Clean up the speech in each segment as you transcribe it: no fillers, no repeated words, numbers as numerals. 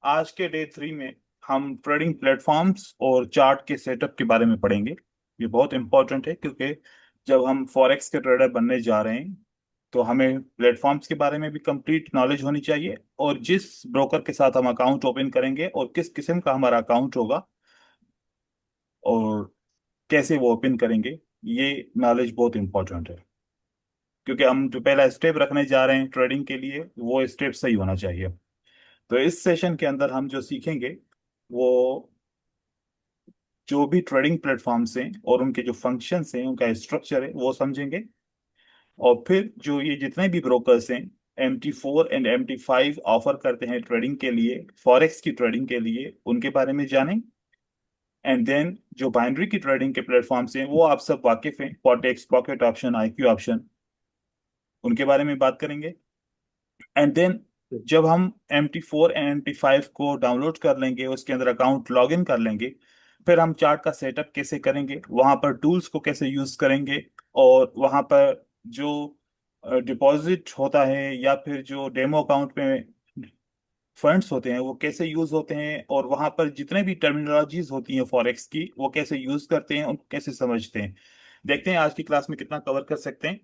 आज के डे 3 में हम ट्रेडिंग प्लेटफॉर्म्स और चार्ट के सेटअप के बारे में पढ़ेंगे। ये बहुत इंपॉर्टेंट है क्योंकि जब हम फॉरेक्स के ट्रेडर बनने जा रहे हैं तो हमें प्लेटफॉर्म्स के बारे में भी कंप्लीट नॉलेज होनी चाहिए, और जिस ब्रोकर के साथ हम अकाउंट ओपन करेंगे और किस किस्म का हमारा अकाउंट होगा और कैसे वो ओपन करेंगे, ये नॉलेज बहुत इंपॉर्टेंट है। क्योंकि हम जो पहला स्टेप रखने जा रहे हैं ट्रेडिंग के लिए वो स्टेप सही होना चाहिए। तो इस सेशन के अंदर हम जो सीखेंगे वो जो भी ट्रेडिंग प्लेटफॉर्म्स हैं और उनके जो फंक्शंस हैं, उनका स्ट्रक्चर है, वो समझेंगे। और फिर जो ये जितने भी ब्रोकर्स हैं, MT4 एंड MT5 ऑफर करते हैं ट्रेडिंग के लिए, फॉरेक्स की ट्रेडिंग के लिए, उनके बारे में जानें। एंड देन जो बाइनरी की ट्रेडिंग के प्लेटफॉर्म्स हैं वो आप सब वाकिफ हैं, पॉटेक्स, पॉकेट ऑप्शन, IQ ऑप्शन, उनके बारे में बात करेंगे। एंड देन जब हम MT4 एंड MT5 को डाउनलोड कर लेंगे, उसके अंदर अकाउंट लॉग इन कर लेंगे, फिर हम चार्ट का सेटअप कैसे करेंगे, वहां पर टूल्स को कैसे यूज करेंगे, और वहां पर जो डिपॉजिट होता है या फिर जो डेमो अकाउंट में फंड्स होते हैं वो कैसे यूज होते हैं, और वहां पर जितने भी टर्मिनोलॉजीज होती हैं फॉरेक्स की वो कैसे यूज करते हैं, उनको कैसे समझते हैं। देखते हैं आज की क्लास में कितना कवर कर सकते हैं।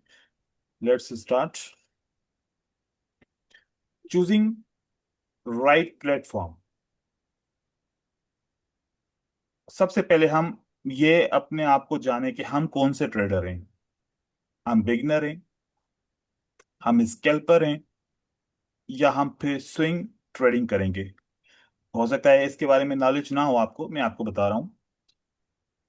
Let's start. Choosing right platform. सबसे पहले हम ये अपने आप को जाने कि हम कौन से ट्रेडर हैं। हम बिगनर हैं, हम स्कैल्पर हैं, या हम फिर स्विंग ट्रेडिंग करेंगे। हो सकता है इसके बारे में नॉलेज ना हो आपको, मैं आपको बता रहा हूँ।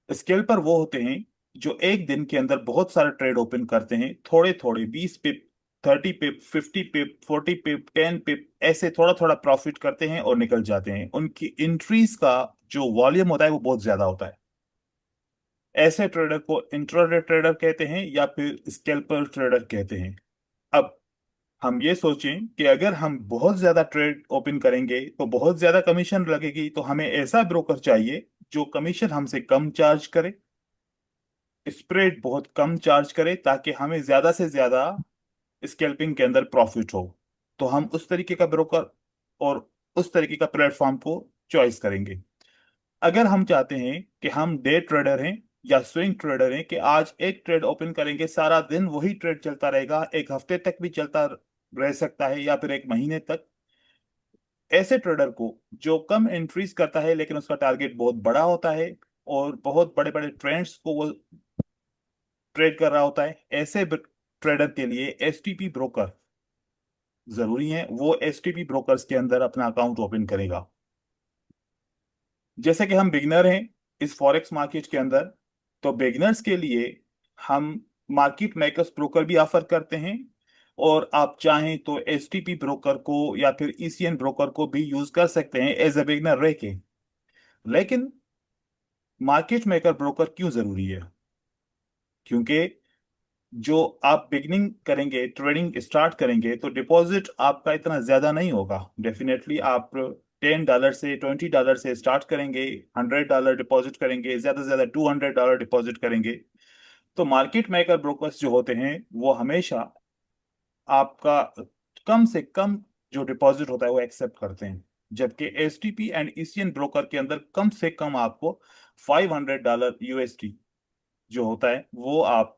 स्कैल्पर वो होते हैं जो एक दिन के अंदर बहुत सारे ट्रेड ओपन करते हैं, थोड़े थोड़े 20 पिप, 30 पिप, 50 पिप, 40 पिप, 10 पिप, ऐसे थोड़ा थोड़ा प्रॉफिट करते हैं और निकल जाते हैं। उनकी इंट्रीज का जो वॉल्यूम होता है वो बहुत ज्यादा होता है। ऐसे ट्रेडर को इंट्राडे ट्रेडर कहते हैं या फिर स्कैल्पर ट्रेडर कहते हैं। अब हम ये सोचें कि अगर हम बहुत ज्यादा ट्रेड ओपन करेंगे तो बहुत ज्यादा कमीशन लगेगी, तो हमें ऐसा ब्रोकर चाहिए जो कमीशन हमसे कम चार्ज करे, स्प्रेड बहुत कम चार्ज करे, ताकि हमें ज्यादा से ज्यादा स्कैल्पिंग के अंदर प्रॉफिट हो। तो हम उस तरीके का ब्रोकर और उस तरीके का प्लेटफॉर्म को चॉइस करेंगे। अगर हम चाहते हैं कि हम डे ट्रेडर हैं या स्विंग ट्रेडर हैं कि आज एक ट्रेड ओपन करेंगे, सारा दिन वही ट्रेड चलता रहेगा, एक हफ्ते तक भी चलता रह सकता है या फिर एक महीने तक, ऐसे ट्रेडर को जो कम एंट्रीज करता है लेकिन उसका टारगेट बहुत बड़ा होता है और बहुत बड़े बड़े ट्रेंड्स को वो ट्रेड कर रहा होता है, ऐसे ट्रेडर के लिए STP ब्रोकर जरूरी है। वो STP ब्रोकर्स के अंदर अपना अकाउंट ओपन करेगा। जैसे कि हम बिगनर हैं इस फॉरेक्स मार्केट के अंदर, तो बिगनर्स के लिए हम मार्केट मेकर्स ब्रोकर भी ऑफर करते हैं, और आप चाहें तो STP ब्रोकर को या फिर ECN ब्रोकर को भी यूज कर सकते हैं एज ए बिगनर रह के। लेकिन मार्केट मेकर ब्रोकर क्यों जरूरी है? क्योंकि जो आप बिगनिंग करेंगे, ट्रेडिंग स्टार्ट करेंगे, तो डिपॉजिट आपका इतना ज्यादा नहीं होगा। डेफिनेटली आप $10 से $20 से स्टार्ट करेंगे, $100 डिपॉजिट करेंगे, ज्यादा से ज्यादा $200 डिपॉजिट करेंगे। तो मार्केट मेकर ब्रोकर्स जो होते हैं वो हमेशा आपका कम से कम जो डिपॉजिट होता है वो एक्सेप्ट करते हैं, जबकि STP एंड ECN ब्रोकर के अंदर कम से कम आपको $500 USD जो होता है वो आप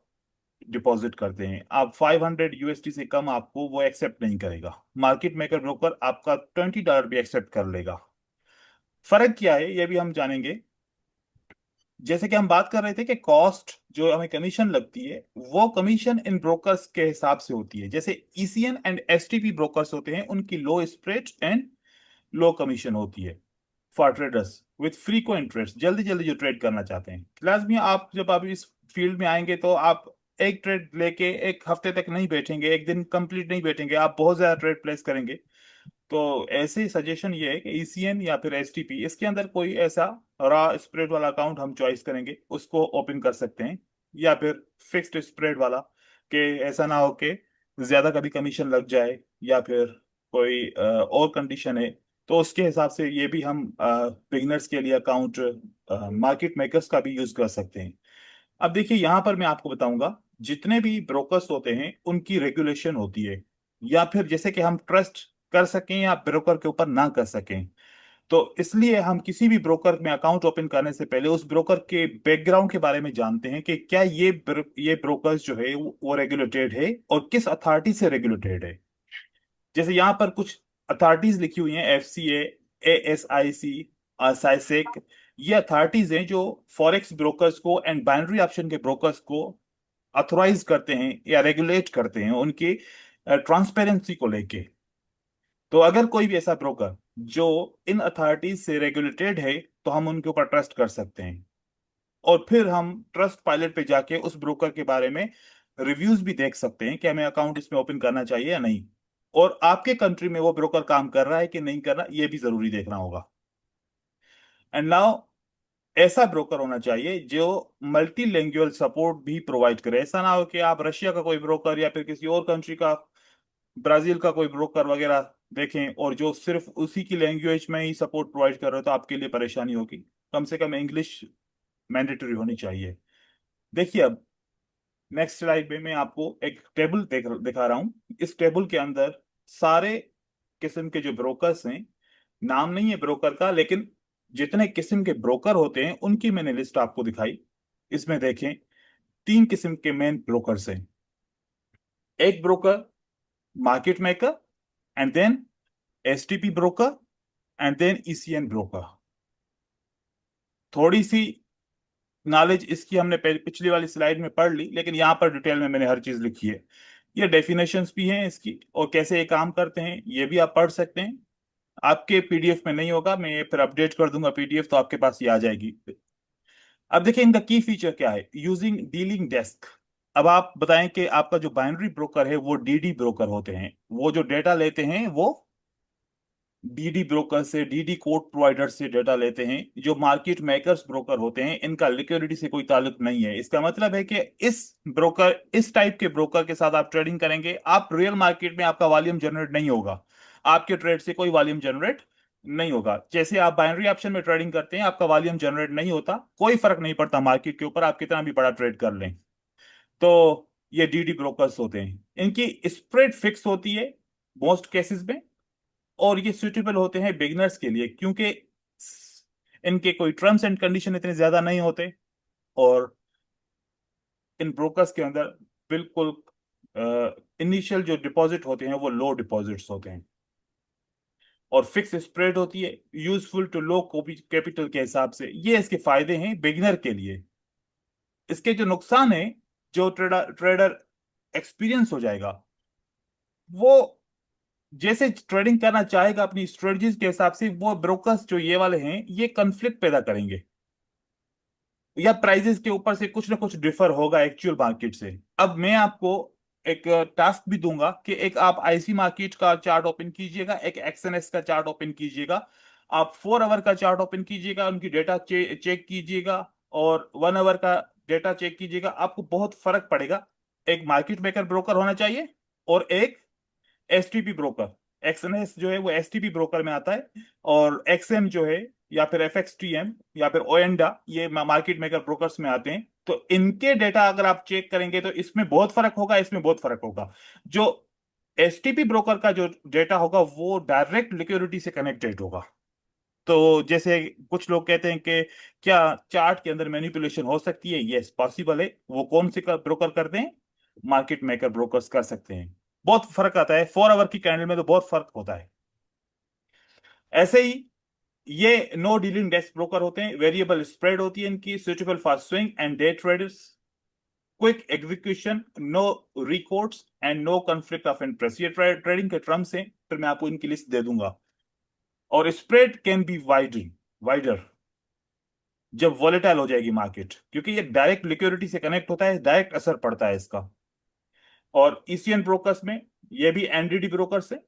डिपॉजिट करते हैं। आप 500 USD से कम आपको वो एक्सेप्ट नहीं करेगा। मार्केट मेकर ब्रोकर आपका $20 भी एक्सेप्ट कर लेगा। फर्क क्या है ये भी हम जानेंगे। जैसे कि हम बात कर रहे थे कि कॉस्ट जो हमें कमीशन लगती है वो कमीशन इन ब्रोकर्स के हिसाब से होती है। जैसे ECN एंड STP ब्रोकर्स होते हैं, उनकी low spread and low commission होती है for traders with frequent trades, जल्दी जल्दी जो ट्रेड करना चाहते हैं। लाजमी आप जब आप इस फील्ड में आएंगे तो आप एक ट्रेड लेके एक हफ्ते तक नहीं बैठेंगे, एक दिन कंप्लीट नहीं बैठेंगे, आप बहुत ज्यादा ट्रेड प्लेस करेंगे। तो ऐसे सजेशन ये है कि ECN या फिर STP, इसके अंदर कोई ऐसा रॉ स्प्रेड वाला अकाउंट हम चॉइस करेंगे, उसको ओपन कर सकते हैं। या फिर फिक्स्ड स्प्रेड वाला, कि ऐसा ना हो कि ज्यादा कभी कमीशन लग जाए या फिर कोई और कंडीशन है, तो उसके हिसाब से ये भी हम बिगनर्स के लिए अकाउंट मार्केट मेकर्स का भी यूज कर सकते हैं। अब देखिए यहाँ पर मैं आपको बताऊंगा, जितने भी ब्रोकर्स होते हैं उनकी रेगुलेशन होती है, या फिर जैसे कि हम ट्रस्ट कर सकें या ब्रोकर के ऊपर ना कर सकें। तो इसलिए हम किसी भी ब्रोकर में अकाउंट ओपन करने से पहले उस ब्रोकर के बैकग्राउंड के बारे में जानते हैं कि क्या ये ब्रोकर्स जो है वो रेगुलेटेड है और किस अथॉरिटी से रेगुलेटेड है। जैसे यहाँ पर कुछ अथॉरिटीज लिखी हुई हैं, FCA, ASIC, साइसेक। ये अथॉरिटीज हैं जो फॉरेक्स ब्रोकर्स को एंड बाइनरी ऑप्शन के ब्रोकर्स को ऑथोराइज करते हैं या रेगुलेट करते हैं उनकी ट्रांसपेरेंसी को लेके। तो अगर कोई भी ऐसा ब्रोकर जो इन अथॉरिटीज से रेगुलेटेड है तो हम उनके ऊपर ट्रस्ट कर सकते हैं। और फिर हम ट्रस्ट पायलट पे जाके उस ब्रोकर के बारे में रिव्यूज भी देख सकते हैं कि हमें अकाउंट इसमें ओपन करना चाहिए या नहीं। और आपके कंट्री में वो ब्रोकर काम कर रहा है कि नहीं कर रहा, ये भी जरूरी देखना होगा। एंड नाउ, ऐसा ब्रोकर होना चाहिए जो मल्टी लैंग्वेज सपोर्ट भी प्रोवाइड करे। ऐसा ना हो कि आप रशिया का कोई ब्रोकर या फिर किसी और कंट्री का, ब्राजील का कोई ब्रोकर वगैरह देखें और जो सिर्फ उसी की लैंग्वेज में ही सपोर्ट प्रोवाइड कर रहे हो, तो आपके लिए परेशानी होगी। कम से कम इंग्लिश मैंडेटरी होनी चाहिए। देखिए, अब नेक्स्ट स्लाइड में मैं आपको एक टेबल दिखा रहा हूं। इस टेबल के अंदर सारे किस्म के जो ब्रोकर्स हैं, नाम नहीं है ब्रोकर का, लेकिन जितने किस्म के ब्रोकर होते हैं उनकी मैंने लिस्ट आपको दिखाई। इसमें देखें, तीन किस्म के मेन ब्रोकर्स हैं। एक broker market maker, and then STP broker, and then ECN broker. थोड़ी सी नॉलेज इसकी हमने पिछली वाली स्लाइड में पढ़ ली, लेकिन यहाँ पर डिटेल में मैंने हर चीज लिखी है। ये डेफिनेशंस भी हैं इसकी, और कैसे ये काम करते हैं ये भी आप पढ़ सकते हैं। आपके PDF में नहीं होगा, मैं ये फिर अपडेट कर दूंगा PDF, तो आपके पास ये आ जाएगी। अब देखिए, इनका की फीचर क्या है। Using dealing desk. अब आप बताएं कि आपका जो बाइनरी ब्रोकर है वो DD ब्रोकर होते हैं। वो जो डेटा लेते हैं वो DD ब्रोकर से, DD कोड प्रोवाइडर से डेटा लेते हैं। जो मार्केट मेकर्स ब्रोकर होते हैं, इनका लिक्विडिटी से कोई ताल्लुक नहीं है। इसका मतलब है कि इस टाइप के ब्रोकर के साथ आप ट्रेडिंग करेंगे, आप रियल मार्केट में आपका वॉल्यूम जनरेट नहीं होगा। आपके ट्रेड से कोई वॉल्यूम जनरेट नहीं होगा। जैसे आप बाइनरी ऑप्शन में ट्रेडिंग करते हैं, आपका वॉल्यूम जनरेट नहीं होता, कोई फर्क नहीं पड़ता मार्केट के ऊपर, आप कितना भी बड़ा ट्रेड कर लें। तो ये DD ब्रोकर्स होते हैं। इनकी स्प्रेड फिक्स होती है मोस्ट केसेस में, और ये सुटेबल होते हैं बिगिनर्स के लिए, क्योंकि इनके कोई टर्म्स एंड कंडीशन इतने ज्यादा नहीं होते। और इन ब्रोकर्स के अंदर बिल्कुल इनिशियल जो डिपॉजिट होते हैं वो लो डिपॉजिट्स होते हैं, और फिक्स स्प्रेड होती है, यूजफुल टू लो कैपिटल के हिसाब से। ये इसके फायदे हैं बिगिनर के लिए। इसके जो नुकसान है, जो ट्रेडर ट्रेडर एक्सपीरियंस हो जाएगा, वो जैसे ट्रेडिंग करना चाहेगा अपनी स्ट्रेटजीज के हिसाब से, वो ब्रोकर्स जो ये वाले हैं ये कंफ्लिक्ट पैदा करेंगे, या प्राइजेस के ऊपर से कुछ ना कुछ डिफर होगा एक्चुअल मार्केट से। अब मैं आपको एक टास्क भी दूंगा कि एक आप IC मार्केट का चार्ट ओपन कीजिएगा, एक XNS का चार्ट ओपन कीजिएगा। आप 4 आवर का चार्ट ओपन कीजिएगा, उनकी डेटा चेक कीजिएगा, और 1 आवर का डेटा चेक कीजिएगा। आपको बहुत फर्क पड़ेगा। एक मार्केट मेकर ब्रोकर होना चाहिए, और एक STP ब्रोकर। XNS जो है वो STP ब्रोकर में आता है, और XM जो है, या फिर FXTM, या फिर ओएंडा, ये मार्केट मेकर ब्रोकर्स में आते हैं। तो इनके डेटा अगर आप चेक करेंगे तो इसमें बहुत फर्क होगा, इसमें बहुत फर्क होगा। जो STP ब्रोकर का जो डेटा होगा वो डायरेक्ट लिक्विडिटी से कनेक्टेड होगा। तो जैसे कुछ लोग कहते हैं कि क्या चार्ट के अंदर मैनिपुलेशन हो सकती है, यस पॉसिबल है। वो कौन से ब्रोकर करते हैं? मार्केट मेकर ब्रोकर्स कर सकते हैं। बहुत फर्क आता है, 4 आवर की कैंडल में तो बहुत फर्क होता है। ऐसे ही ये नो डीलिंग डेस्क ब्रोकर होते हैं। वेरिएबल स्प्रेड होती है इनकी, suitable for swing and day traders, quick execution, no records and no conflict of interest. ये ट्रेडिंग के टर्म्स हैं, फिर मैं आपको इनकी लिस्ट दे दूंगा। और spread can be wider wider जब वॉलेटाइल हो जाएगी मार्केट, क्योंकि ये डायरेक्ट लिक्विडिटी से कनेक्ट होता है, डायरेक्ट असर पड़ता है इसका। और ECN ब्रोकर्स में, ये भी NDD ब्रोकर से,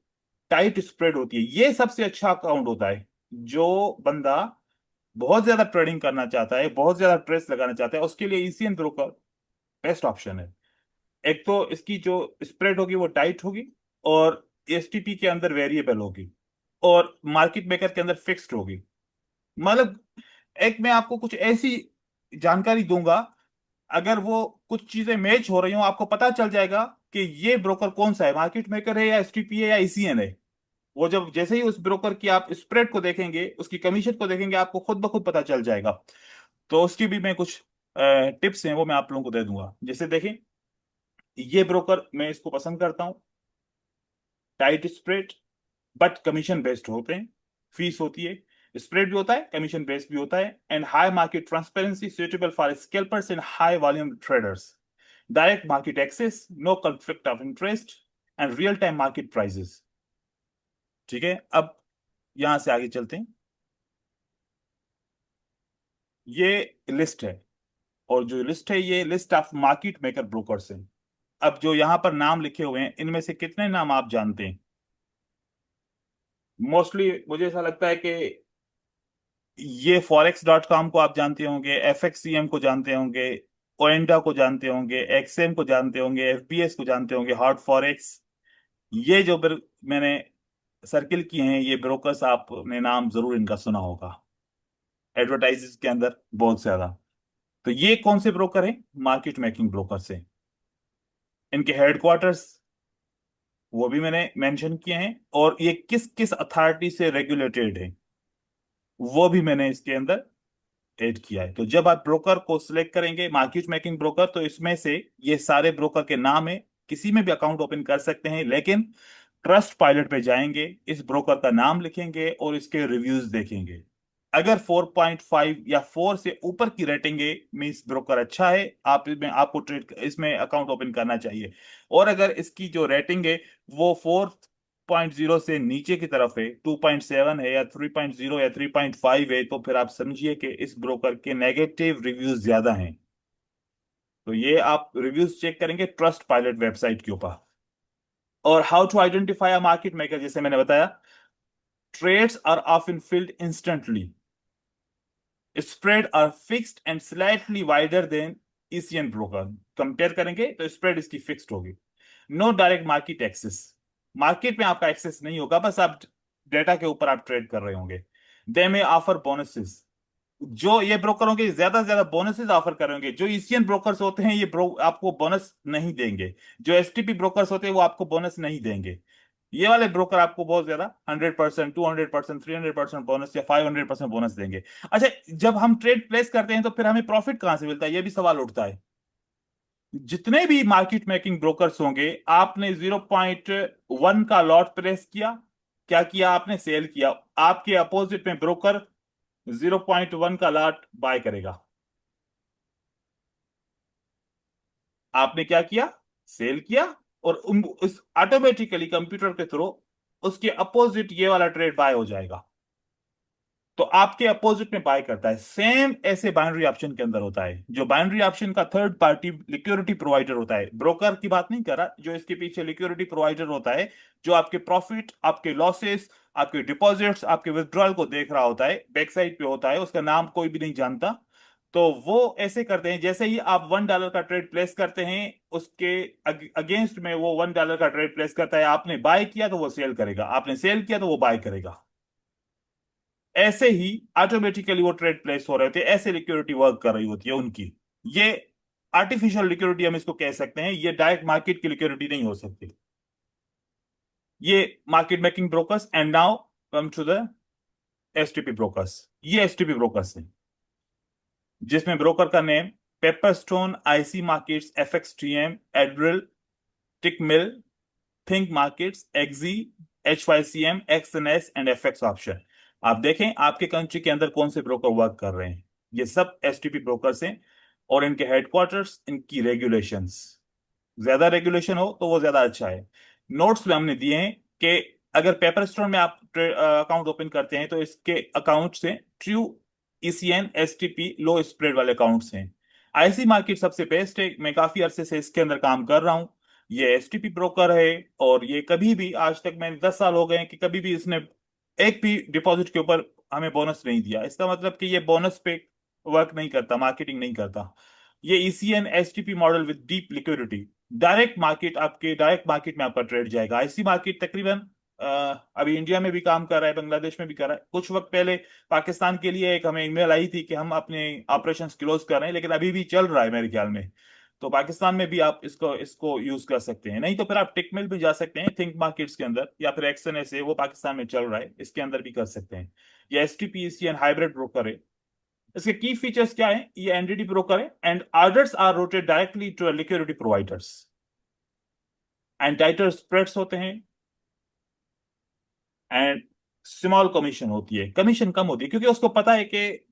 टाइट स्प्रेड होती है। ये सबसे अच्छा अकाउंट होता है। जो बंदा बहुत ज्यादा ट्रेडिंग करना चाहता है, बहुत ज्यादा ट्रेस लगाना चाहता है, उसके लिए ECN ब्रोकर बेस्ट ऑप्शन है। एक तो इसकी जो स्प्रेड होगी वो टाइट होगी, और STP के अंदर वेरिएबल होगी, और मार्केट मेकर के अंदर फिक्स्ड होगी। मतलब एक मैं आपको कुछ ऐसी जानकारी दूंगा, अगर वो कुछ चीजें मैच हो रही हो, आपको पता चल जाएगा कि ये ब्रोकर कौन सा है, मार्केट मेकर है या STP है या ECN है। वो जब जैसे ही उस ब्रोकर की आप स्प्रेड को देखेंगे, उसकी कमीशन को देखेंगे, आपको खुद ब खुद पता चल जाएगा। तो उसकी भी मैं कुछ टिप्स हैं वो मैं आप लोगों को दे दूंगा। जैसे देखें, ये ब्रोकर मैं इसको पसंद करता हूँ, tight spread but commission based होते हैं, फीस होती है, स्प्रेड भी होता है, कमीशन बेस्ड भी होता है, and high market transparency suitable for scalpers and high volume traders, direct market access, no conflict of interest, and real time market prices. ठीक है, अब यहां से आगे चलते हैं। ये लिस्ट है, और जो लिस्ट है ये list of market maker brokers है। अब जो यहां पर नाम लिखे हुए हैं, इनमें से कितने नाम आप जानते हैं? मोस्टली मुझे ऐसा लगता है कि ये forex.com को आप जानते होंगे, FXCM को जानते होंगे, ओएंडा को जानते होंगे, एक्सएम को जानते होंगे, एफबीएस को जानते होंगे, हॉट फॉरेक्स। ये जो मैंने सर्किल किए हैं, ये ब्रोकर्स आपने नाम जरूर इनका सुना होगा, एडवर्टाइज के अंदर बहुत ज्यादा। तो ये कौन से ब्रोकर हैं? मार्केट मेकिंग ब्रोकर से। इनके हेडक्वार्टर्स वो भी मैंने मेंशन किए हैं, और ये किस किस अथॉरिटी से रेगुलेटेड है वो भी मैंने इसके अंदर ऐड किया है। तो जब आप ब्रोकर को सिलेक्ट करेंगे, मार्केट मेकिंग ब्रोकर, तो इसमें से ये सारे ब्रोकर के नाम है, किसी में भी अकाउंट ओपन कर सकते हैं, लेकिन ट्रस्ट पायलट पे जाएंगे, इस ब्रोकर का नाम लिखेंगे और इसके रिव्यूज देखेंगे। अगर 4.5 या 4 से ऊपर की रेटिंग है, मीन्स ब्रोकर अच्छा है, आप इसमें आपको ट्रेड इसमें अकाउंट ओपन करना चाहिए। और अगर इसकी जो रेटिंग है वो 4.0 से नीचे की तरफ है, 2.7 है या 3.0 या 3.5 है, तो फिर आप समझिए कि इस ब्रोकर के नेगेटिव रिव्यूज ज्यादा हैं। तो ये आप रिव्यूज चेक करेंगे ट्रस्ट पायलट वेबसाइट के ऊपर। और how to identify a market maker, जैसे मैंने बताया, trades are often filled instantly, spread are fixed and slightly wider than ECN broker. Compare करेंगे तो स्प्रेड इसकी फिक्स्ड होगी। No direct market access, market में आपका एक्सेस नहीं होगा, बस आप डेटा के ऊपर आप ट्रेड कर रहे होंगे। दे में ऑफर बोनसेस, जो ये ब्रोकर होंगे ज्यादा से ज्यादा बोनसेस ऑफर करेंगे। जो ईसीएन ब्रोकर्स होते हैं ये आपको बोनस नहीं देंगे, जो एसटीपी ब्रोकर्स होते हैं वो आपको बोनस नहीं देंगे। ये वाले ब्रोकर आपको बहुत ज्यादा 100%, 200%, 300% बोनस या 500% बोनस देंगे। अच्छा, जब हम ट्रेड प्लेस करते हैं तो फिर हमें प्रॉफिट कहां से मिलता है, ये भी सवाल उठता है। जितने भी मार्केट मेकिंग ब्रोकर्स होंगे, आपने 0.1 का लॉट प्लेस किया, क्या किया आपने? सेल किया। आपके अपोजिट में ब्रोकर 0.1 का लॉट बाय करेगा, आपने क्या किया? सेल किया। और उस ऑटोमेटिकली कंप्यूटर के थ्रू उसके अपोजिट ये वाला ट्रेड बाय हो जाएगा, तो आपके अपोजिट में बाय करता है। सेम ऐसे बाइनरी ऑप्शन के अंदर होता है। जो बाइनरी ऑप्शन का थर्ड पार्टी लिक्विडिटी प्रोवाइडर होता है, ब्रोकर की बात नहीं कर रहा, जो इसके पीछे लिक्विडिटी प्रोवाइडर होता है, जो आपके प्रॉफिट, आपके लॉसेस, आपके डिपॉजिट्स, आपके विथड्रॉल को देख रहा होता है, बैक साइड पे होता है, उसका नाम कोई भी नहीं जानता। तो वो ऐसे करते हैं, जैसे ही आप $1 का ट्रेड प्लेस करते हैं, उसके अगेंस्ट में वो $1 का ट्रेड प्लेस करता है। आपने बाय किया तो वो सेल करेगा, आपने सेल किया तो वो बाय करेगा। ऐसे ही ऑटोमेटिकली वो ट्रेड प्लेस हो रहे थे, ऐसे लिक्विडिटी वर्क कर रही होती है उनकी। ये आर्टिफिशियल लिक्विडिटी हम इसको कह सकते हैं, ये डायरेक्ट मार्केट की लिक्विडिटी नहीं हो सकती। ये market making brokers. And now come to the STP brokers. ये एसटीपी ब्रोकर्स हैं, जिसमें ब्रोकर का name Pepperstone, IC Markets, FXTM, एड्रिल, Tickmill, Think Markets, Axi, HYCM, XNS and FX option. आप देखें आपके कंट्री के अंदर कौन से ब्रोकर वर्क कर रहे हैं, ये सब एसटीपी ब्रोकर्स हैं। और इनके हेडक्वार्टर्स, इनकी रेगुलेशंस, ज्यादा रेगुलेशन हो तो वो ज्यादा अच्छा है। नोट्स में हमने दिए हैं कि अगर पेपर स्टोन में आप अकाउंट ओपन करते हैं तो इसके अकाउंट से ट्रू, ECN, STP लो स्प्रेड वाले अकाउंट्स हैं। आईसी मार्केट सबसे बेस्ट है, मैं काफी अरसे से इसके अंदर काम कर रहा हूं। ये एसटीपी ब्रोकर है, और ये कभी भी आज तक, मैंने 10 साल हो गए हैं कि कभी भी इसने एक भी डिपॉजिट के ऊपर हमें बोनस नहीं दिया। इसका मतलब कि ये बोनस पे वर्क नहीं करता, मार्केटिंग नहीं करता। ये ECN STP model with deep liquidity, direct market, आपके डायरेक्ट मार्केट में आपका ट्रेड जाएगा। आईसी मार्केट तकरीबन अभी इंडिया में भी काम कर रहा है, बांग्लादेश में भी कर रहा है। कुछ वक्त पहले पाकिस्तान के लिए एक हमें ईमेल आई थी कि हम अपने ऑपरेशंस क्लोज कर रहे हैं, लेकिन अभी भी चल रहा है मेरे ख्याल में। तो पाकिस्तान में भी आप इसको इसको यूज कर सकते हैं। नहीं तो फिर आप टिकमिल भी जा सकते हैं, थिंक मार्केट्स के अंदर, या फिर एक्सएनएस है वो पाकिस्तान में चल रहा है, इसके अंदर भी कर सकते हैं। ये एसटीपीसीएन हाइब्रिड ब्रोकर है। इसके की फीचर्स क्या है? ये एनडीडी ब्रोकर है and orders are routed directly to liquidity providers and tighter spreads होते हैं एंड स्मॉल कमीशन होती है, कमीशन कम होती है क्योंकि उसको पता है कि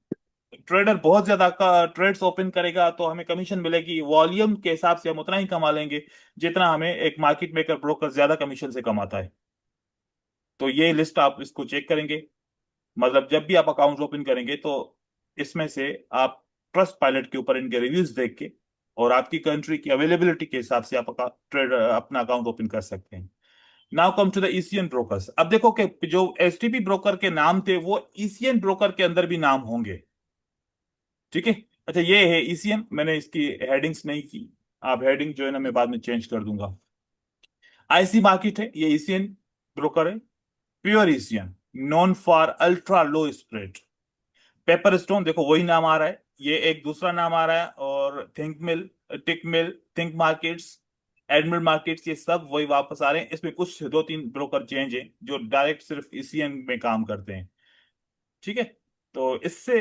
ट्रेडर बहुत ज्यादा का ट्रेड्स ओपन करेगा तो हमें कमीशन मिलेगी, वॉल्यूम के हिसाब से हम उतना ही कमा लेंगे जितना हमें एक मार्केट मेकर ब्रोकर ज्यादा कमीशन से कमाता है। तो ये लिस्ट आप इसको चेक करेंगे, मतलब जब भी आप अकाउंट ओपन करेंगे तो इसमें से आप ट्रस्ट पायलट के ऊपर इनके रिव्यूज देख के और आपकी कंट्री की अवेलेबिलिटी के हिसाब से आप ट्रेड अपना अकाउंट ओपन कर सकते हैं। Now come to the ECN brokers. अब देखो कि जो एसटीपी ब्रोकर के नाम थे वो ईसीएन ब्रोकर के अंदर भी नाम होंगे, ठीक है। अच्छा, ये है ईसीएन, मैंने इसकी हेडिंग्स नहीं की, आप हेडिंग जो है ना मैं बाद में चेंज कर दूंगा। आईसी मार्केट है, ये ईसीएन ब्रोकर है, pure ECN, known for ultra low spread. Paper stone देखो वही नाम आ रहा है, ये एक दूसरा नाम आ रहा है, और थिंक मिल, टिक मिल, थिंक मार्केट्स, एडमिट मार्केट्स, ये सब वही वापस आ रहे हैं। इसमें कुछ दो तीन ब्रोकर चेंज हैं जो डायरेक्ट सिर्फ ईसीएन में काम करते हैं, ठीक है। तो इससे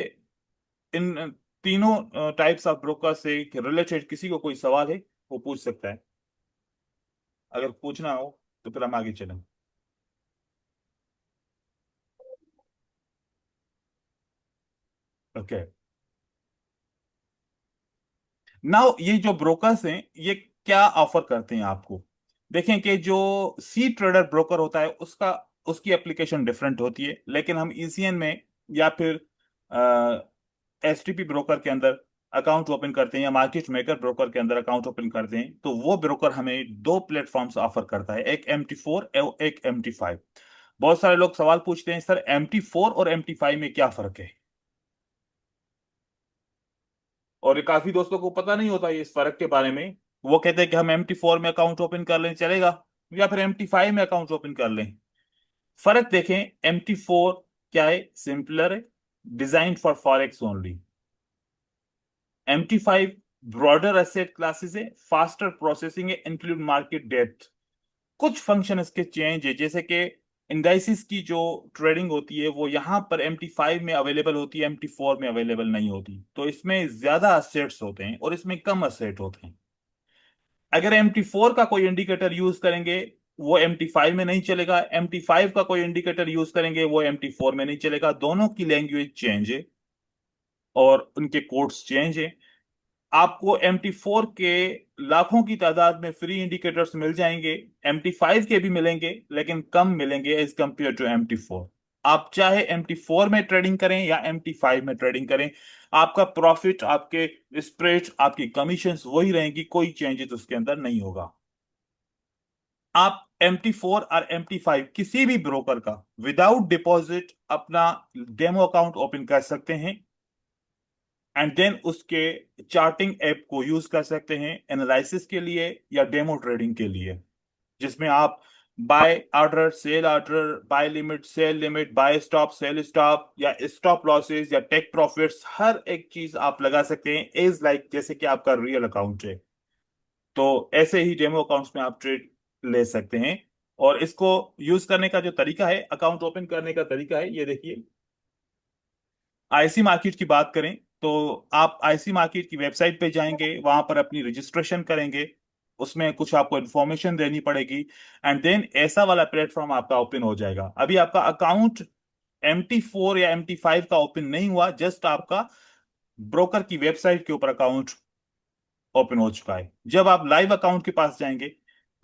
इन तीनों टाइप्स ऑफ ब्रोकर से रिलेटेड किसी को कोई सवाल है वो पूछ सकता है, अगर पूछना हो तो फिर हम आगे चलें। ओके, नाउ ये जो ब्रोकर्स हैं ये क्या ऑफर करते हैं आपको? देखें कि जो सी ट्रेडर ब्रोकर होता है उसका उसकी एप्लीकेशन डिफरेंट होती है, लेकिन हम ईसीएन में या फिर एसटीपी ब्रोकर के अंदर अकाउंट ओपन करते हैं या मार्केट मेकर ब्रोकर के अंदर अकाउंट ओपन करते हैं तो वो ब्रोकर हमें दो प्लेटफॉर्म्स ऑफर करता है, एक MT4 और एक MT5। बहुत सारे लोग सवाल पूछते हैं सर MT4 और MT5 में क्या फर्क है, और काफी दोस्तों को पता नहीं होता है इस फर्क के बारे में। वो कहते हैं कि हम MT4 में अकाउंट ओपन कर लें चलेगा, या फिर MT5 में अकाउंट ओपन कर लें। फर्क देखें, MT4 क्या है? सिंपलर है, design for forex only. MT5 broader asset classes है, फास्टर प्रोसेसिंग है, इंक्लूड मार्केट डेप्थ। कुछ फंक्शन इसके चेंज है, जैसे कि इंडाइसिस की जो ट्रेडिंग होती है वो यहाँ पर MT5 में अवेलेबल होती है, MT4 में अवेलेबल नहीं होती। तो इसमें ज्यादा असेट्स होते हैं और इसमें कम असेट होते हैं। अगर MT4 का कोई इंडिकेटर यूज करेंगे वो MT5 में नहीं चलेगा, MT5 का कोई इंडिकेटर यूज करेंगे वो MT4 में नहीं चलेगा। दोनों की लैंग्वेज चेंज है और उनके कोड्स चेंज है। आपको MT4 के लाखों की तादाद में फ्री इंडिकेटर्स मिल जाएंगे, MT5 के भी मिलेंगे लेकिन कम मिलेंगे एज कंपेयर टू MT4। आप चाहे MT4 में ट्रेडिंग करें या MT5 में ट्रेडिंग करें, आपका प्रॉफिट, आपके स्प्रेड, आपकी कमीशंस वही रहेंगी, कोई चेंजेस उसके अंदर नहीं होगा। आप MT4 और MT5 किसी भी ब्रोकर का विदाउट डिपॉजिट अपना डेमो अकाउंट ओपन कर सकते हैं एंड देन उसके चार्टिंग ऐप को यूज कर सकते हैं एनालिसिस के लिए या डेमो ट्रेडिंग के लिए, जिसमें आप buy order, sell order, buy limit, sell limit, buy stop, sell stop, या स्टॉप लॉसेस या टेक प्रॉफिट्स, हर एक चीज आप लगा सकते हैं एज लाइक जैसे कि आपका रियल अकाउंट है। तो ऐसे ही डेमो अकाउंट्स में आप ट्रेड ले सकते हैं। और इसको यूज करने का जो तरीका है, अकाउंट ओपन करने का तरीका है, ये देखिए। आईसी मार्केट की बात करें तो आप आईसी मार्केट की वेबसाइट पे जाएंगे, वहां पर अपनी रजिस्ट्रेशन करेंगे, उसमें कुछ आपको इन्फॉर्मेशन देनी पड़ेगी एंड देन ऐसा वाला प्लेटफॉर्म आपका ओपन हो जाएगा। अभी आपका अकाउंट MT4 या MT5 का ओपन नहीं हुआ, जस्ट आपका ब्रोकर की वेबसाइट के ऊपर अकाउंट ओपन हो चुका है। जब आप लाइव अकाउंट के पास जाएंगे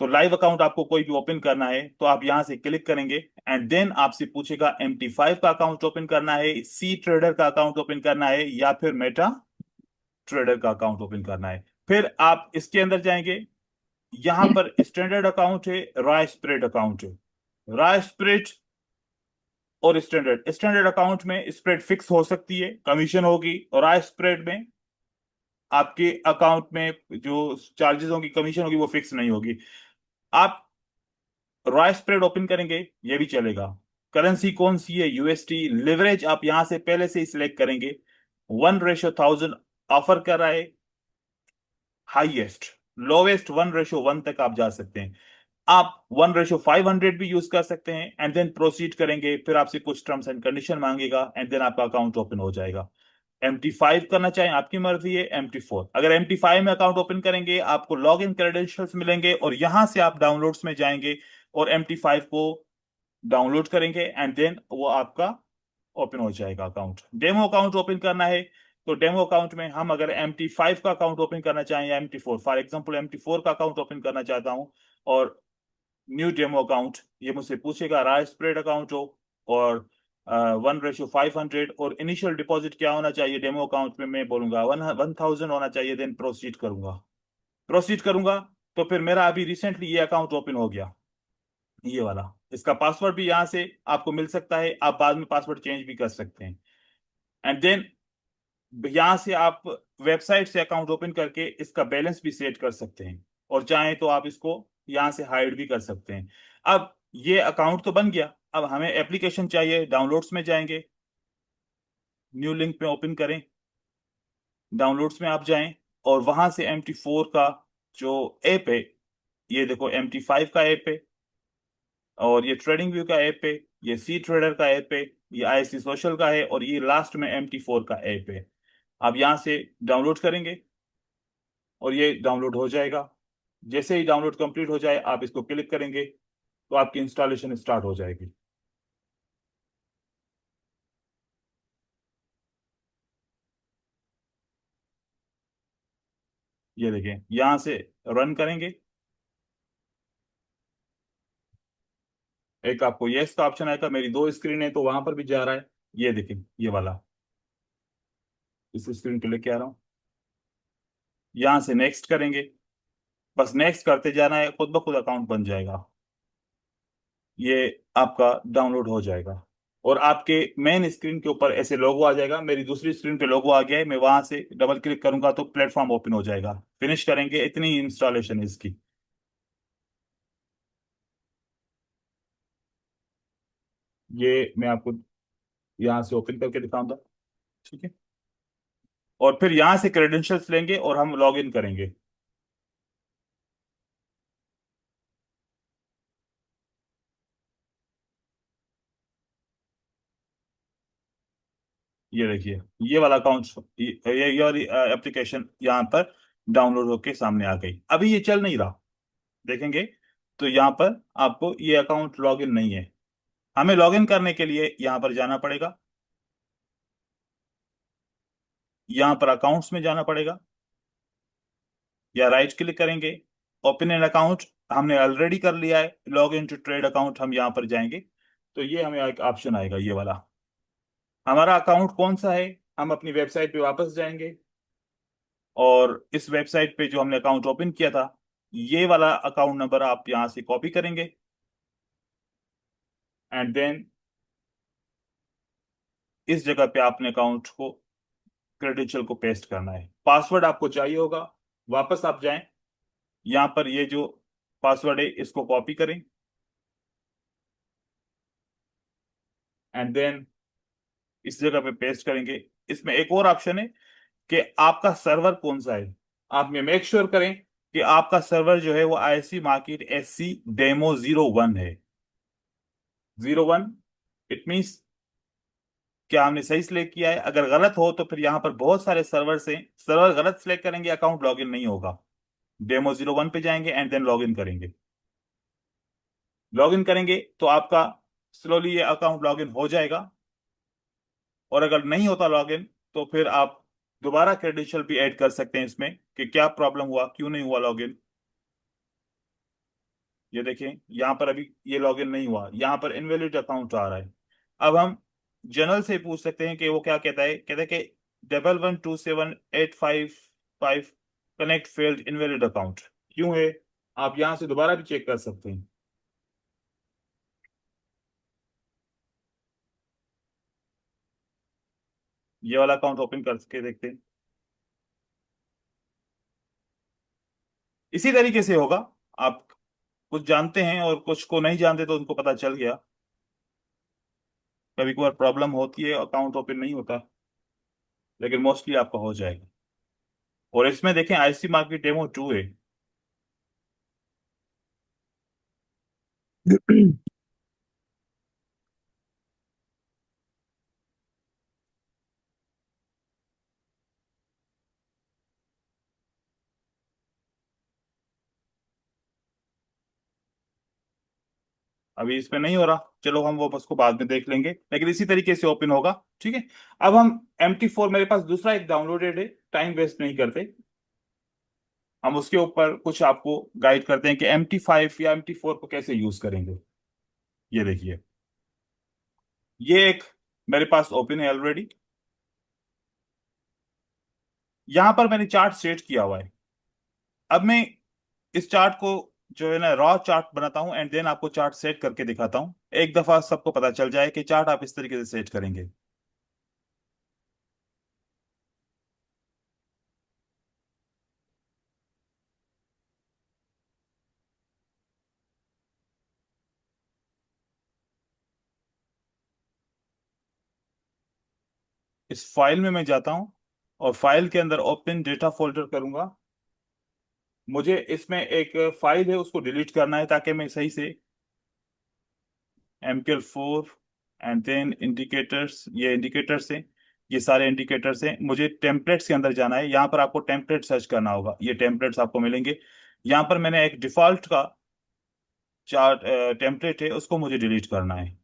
तो लाइव अकाउंट आपको कोई भी ओपन करना है तो आप यहां से क्लिक करेंगे एंड देन आपसे पूछेगा MT5 का अकाउंट ओपन करना है, सी ट्रेडर का अकाउंट ओपन करना है, या फिर मेटा ट्रेडर का अकाउंट ओपन करना है। फिर आप इसके अंदर जाएंगे, यहां पर स्टैंडर्ड अकाउंट है, रॉ स्प्रेड अकाउंट है। रॉ स्प्रेड और स्टैंडर्ड अकाउंट में स्प्रेड फिक्स हो सकती है, कमीशन होगी, और रॉ स्प्रेड में आपके अकाउंट में जो चार्जेस होंगी, कमीशन होगी, वो फिक्स नहीं होगी। आप रॉ स्प्रेड ओपन करेंगे ये भी चलेगा। करेंसी कौन सी है? USD। लिवरेज आप यहां से पहले से ही सिलेक्ट करेंगे, 1:1000 ऑफर कर रहा है, हाईएस्ट, लोवेस्ट 1:1 तक आप जा सकते हैं। आप 1:500 भी यूज कर सकते हैं, एंड देन प्रोसीड करेंगे, फिर आपसे कुछ टर्म्स एंड कंडीशन मांगेगा, एंड देन आपका अकाउंट ओपन हो जाएगा। MT5 करना चाहें आपकी मर्जी है, MT4। अगर MT5 में अकाउंट ओपन करेंगे आपको लॉग इन क्रेडेंशियल्स मिलेंगे, और यहां से आप डाउनलोड्स में जाएंगे और MT5 को डाउनलोड करेंगे, एंड देन वो आपका ओपन हो जाएगा अकाउंट। डेमो अकाउंट ओपन करना है तो डेमो अकाउंट में हम अगर MT5 का अकाउंट ओपन करना चाहें या MT4, फॉर एग्जांपल MT4 का अकाउंट ओपन करना चाहता हूं, और न्यू डेमो अकाउंट, ये मुझसे पूछेगा राय स्प्रेड अकाउंट हो और 1:500, और इनिशियल डिपॉजिट क्या होना चाहिए डेमो अकाउंट में, मैं बोलूंगा 1000 होना चाहिए, देन प्रोसीड करूंगा। प्रोसीड करूंगा तो फिर मेरा अभी रिसेंटली ये अकाउंट ओपन हो गया, ये वाला। इसका पासवर्ड भी यहाँ से आपको मिल सकता है, आप बाद में पासवर्ड चेंज भी कर सकते हैं। एंड देन यहाँ से आप वेबसाइट से अकाउंट ओपन करके इसका बैलेंस भी सेट कर सकते हैं, और चाहें तो आप इसको यहाँ से हाइड भी कर सकते हैं। अब ये अकाउंट तो बन गया, अब हमें एप्लीकेशन चाहिए। डाउनलोड्स में जाएंगे, न्यू लिंक पे ओपन करें, डाउनलोड्स में आप जाएं, और वहां से MT4 का जो ऐप है, ये देखो MT5 का ऐप है, और ये ट्रेडिंग व्यू का ऐप है, ये सी ट्रेडर का ऐप है, ये IC सोशल का है, और ये लास्ट में MT4 का ऐप है। आप यहाँ से डाउनलोड करेंगे और ये डाउनलोड हो जाएगा। जैसे ही डाउनलोड कंप्लीट हो जाए आप इसको क्लिक करेंगे तो आपकी इंस्टॉलेशन स्टार्ट हो जाएगी। ये देखें, यहां से रन करेंगे, एक आपको यस का ऑप्शन आएगा, मेरी दो स्क्रीन है तो वहां पर भी जा रहा है। ये देखें, ये वाला, इस स्क्रीन पे लेके आ रहा हूँ। यहां से नेक्स्ट करेंगे, बस नेक्स्ट करते जाना है, खुद ब खुद अकाउंट बन जाएगा। ये आपका डाउनलोड हो जाएगा, और आपके मेन स्क्रीन के ऊपर ऐसे लोगो आ जाएगा। मेरी दूसरी स्क्रीन पे लोगो आ गया है, मैं वहां से डबल क्लिक करूंगा तो प्लेटफॉर्म ओपन हो जाएगा। फिनिश करेंगे, इतनी इंस्टॉलेशन है इसकी। ये मैं आपको यहाँ से ओपन करके दिखाऊंगा, ठीक है। और फिर यहाँ से क्रेडेंशियल्स लेंगे और हम लॉग इन करेंगे। ये देखिए, ये वाला अकाउंट, ये वाली एप्लीकेशन यहाँ पर डाउनलोड होके सामने आ गई। अभी ये चल नहीं रहा, देखेंगे तो यहाँ पर आपको ये अकाउंट लॉगिन नहीं है। हमें लॉगिन करने के लिए यहाँ पर जाना पड़ेगा, यहाँ पर अकाउंट्स में जाना पड़ेगा, या राइट क्लिक करेंगे, ओपन एन अकाउंट। हमने ऑलरेडी कर लिया है log in to trade account, हम यहाँ पर जाएंगे तो ये हमें एक ऑप्शन आएगा, ये वाला। हमारा अकाउंट कौन सा है, हम अपनी वेबसाइट पे वापस जाएंगे, और इस वेबसाइट पे जो हमने अकाउंट ओपन किया था, ये वाला अकाउंट नंबर आप यहाँ से कॉपी करेंगे, एंड देन इस जगह पे आपने अकाउंट को, क्रेडेंशियल को पेस्ट करना है। पासवर्ड आपको चाहिए होगा, वापस आप जाएं, यहाँ पर ये जो पासवर्ड है इसको कॉपी करें, एंड देन इस जगह पे पेस्ट करेंगे। इसमें एक और ऑप्शन है कि आपका सर्वर कौन सा है। आप में मेक श्योर करें कि आपका सर्वर जो है वो IC मार्केट SC Demo 01 है। 01, इट मीन्स क्या हमने सही सिलेक्ट किया है। अगर गलत हो तो फिर यहाँ पर बहुत सारे सर्वर से, सर्वर गलत सिलेक्ट करेंगे अकाउंट लॉगिन नहीं होगा। Demo 01 पे जाएंगे एंड देन लॉगिन करेंगे। लॉगिन करेंगे तो आपका स्लोली ये अकाउंट लॉगिन हो जाएगा, और अगर नहीं होता लॉगिन तो फिर आप दोबारा क्रेडेंशियल भी ऐड कर सकते हैं इसमें, कि क्या प्रॉब्लम हुआ, क्यों नहीं हुआ लॉगिन। ये देखें, यहाँ पर अभी ये लॉगिन नहीं हुआ, यहाँ पर इनवैलिड अकाउंट आ रहा है। अब हम जनरल से पूछ सकते हैं कि वो क्या कहता है, कहता है कि 11278555 कनेक्ट फेल्ड इनवैलिड अकाउंट क्यों है। आप यहाँ से दोबारा भी चेक कर सकते हैं। ये वाला अकाउंट ओपन करके देखते हैं, इसी तरीके से होगा। आप कुछ जानते हैं और कुछ को नहीं जानते तो उनको पता चल गया। कभी कभार प्रॉब्लम होती है, अकाउंट ओपन नहीं होता, लेकिन मोस्टली आपका हो जाएगा। और इसमें देखें आईसी मार्केट डेमो 2 है। अभी इसमें नहीं हो रहा, चलो हम वो उसको बाद में देख लेंगे, लेकिन इसी तरीके से ओपन होगा। ठीक है। अब हम MT4, मेरे पास दूसरा एक डाउनलोडेड है, टाइम वेस्ट नहीं करते, हम उसके ऊपर कुछ आपको गाइड करते हैं कि MT5 या MT4 को कैसे यूज करेंगे। ये देखिए, ये एक मेरे पास ओपन है ऑलरेडी। यहां पर मैंने चार्ट सेट किया हुआ है। अब मैं इस चार्ट को जो है ना रॉ चार्ट बनाता हूं, एंड देन आपको चार्ट सेट करके दिखाता हूं। एक दफा सबको पता चल जाए कि चार्ट आप इस तरीके से सेट करेंगे। इस फाइल में मैं जाता हूं, और फाइल के अंदर ओपन डेटा फोल्डर करूंगा। मुझे इसमें एक फाइल है, उसको डिलीट करना है ताकि मैं सही से MKL4 एंड देन इंडिकेटर्स, ये इंडिकेटर्स हैं, ये सारे इंडिकेटर्स हैं। मुझे टेम्पलेट्स के अंदर जाना है, यहाँ पर आपको टेम्पलेट सर्च करना होगा, ये टेम्पलेट्स आपको मिलेंगे। यहाँ पर मैंने एक डिफॉल्ट का चार्ट टेम्पलेट है, उसको मुझे डिलीट करना है।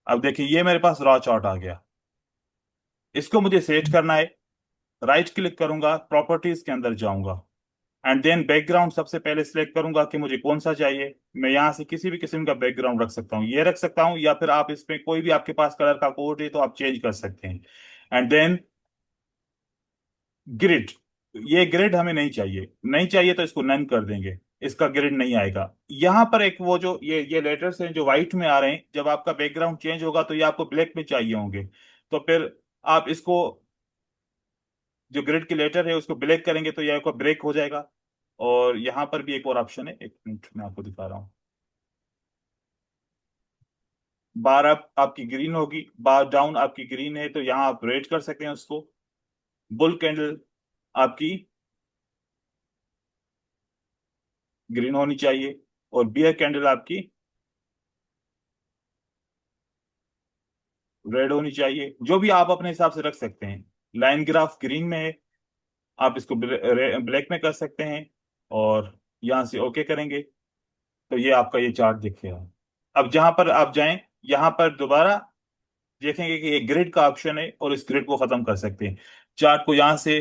अब देखिए ये मेरे पास रॉ चार्ट आ गया, इसको मुझे सेट करना है। राइट क्लिक करूंगा, प्रॉपर्टीज के अंदर जाऊंगा, एंड देन बैकग्राउंड सबसे पहले सिलेक्ट करूंगा कि मुझे कौन सा चाहिए। मैं यहाँ से किसी भी किस्म का बैकग्राउंड रख सकता हूँ, ये रख सकता हूँ, या फिर आप इसमें कोई भी आपके पास कलर का कोड है तो आप चेंज कर सकते हैं। एंड देन ग्रिड, ये ग्रिड हमें नहीं चाहिए, नहीं चाहिए तो इसको नन कर देंगे, इसका ग्रिड नहीं आएगा। यहाँ पर एक वो जो ये लेटर्स हैं जो व्हाइट में आ रहे हैं, जब आपका बैकग्राउंड चेंज होगा तो ये आपको ब्लैक में चाहिए होंगे। तो फिर आप इसको, जो ग्रिड की लेटर है उसको ब्लैक करेंगे तो ये आपका ब्रेक हो जाएगा। और यहाँ पर भी एक और ऑप्शन है, एक मिनट मैं आपको दिखा रहा हूँ। बार अप आपकी ग्रीन होगी, बार डाउन आपकी ग्रीन है, तो यहाँ आप रेड कर सकते हैं उसको। बुल कैंडल आपकी ग्रीन होनी चाहिए, और बियर कैंडल आपकी रेड होनी चाहिए, जो भी आप अपने हिसाब से रख सकते हैं। लाइन ग्राफ ग्रीन में है, आप इसको ब्लैक में कर सकते हैं, और यहाँ से ओके करेंगे तो ये आपका ये चार्ट दिखेगा। अब जहां पर आप जाएं, यहाँ पर दोबारा देखेंगे कि ये ग्रिड का ऑप्शन है, और इस ग्रिड को खत्म कर सकते हैं। चार्ट को यहाँ से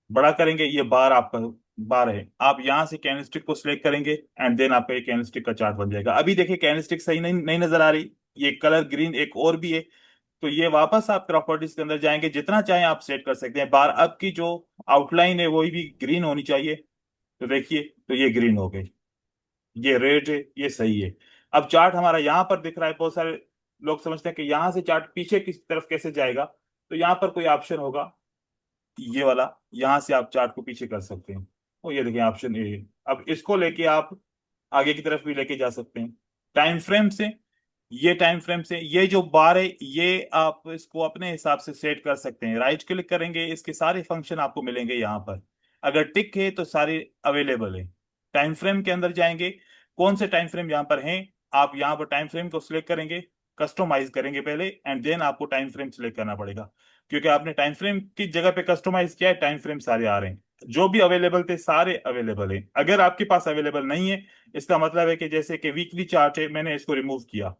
बड़ा करेंगे, ये बार आपका बार है, आप यहाँ से कैंडलस्टिक को सिलेक्ट करेंगे, एंड देन आपका ये कैंडलस्टिक का चार्ट बन जाएगा। अभी देखिए कैंडलस्टिक सही नहीं नजर आ रही, ये कलर ग्रीन एक और भी है। तो ये वापस आप प्रॉपर्टीज के अंदर जाएंगे, जितना चाहे आप सेट कर सकते हैं। बार अब की जो आउटलाइन है वही भी ग्रीन होनी चाहिए। तो देखिए, तो ये ग्रीन हो गई, ये रेड है, ये सही है। अब चार्ट हमारा यहाँ पर दिख रहा है, बहुत सारे लोग समझते हैं कि यहाँ से चार्ट पीछे किस तरफ कैसे जाएगा। तो यहाँ पर कोई ऑप्शन होगा, ये वाला, यहां से आप चार्ट को पीछे कर सकते हैं। और ये देखिए ऑप्शन ए, अब इसको लेके आप आगे की तरफ भी लेके जा सकते हैं। टाइम फ्रेम से, ये टाइम फ्रेम से ये जो बार है, ये आप इसको अपने हिसाब से सेट कर सकते हैं। राइट क्लिक करेंगे, इसके सारे फंक्शन आपको मिलेंगे यहाँ पर। अगर टिक है तो सारे अवेलेबल है। टाइम फ्रेम के अंदर जाएंगे, कौन से टाइम फ्रेम यहाँ पर हैं, आप यहाँ पर टाइम फ्रेम को सिलेक्ट करेंगे, कस्टमाइज करेंगे पहले, एंड देन आपको टाइम फ्रेम सिलेक्ट करना पड़ेगा। क्योंकि आपने टाइम फ्रेम की जगह पे कस्टमाइज किया है, टाइम फ्रेम सारे आ रहे हैं, जो भी अवेलेबल थे सारे अवेलेबल हैं। अगर आपके पास अवेलेबल नहीं है, इसका मतलब है कि जैसे कि वीकली चार्ट है, मैंने इसको रिमूव किया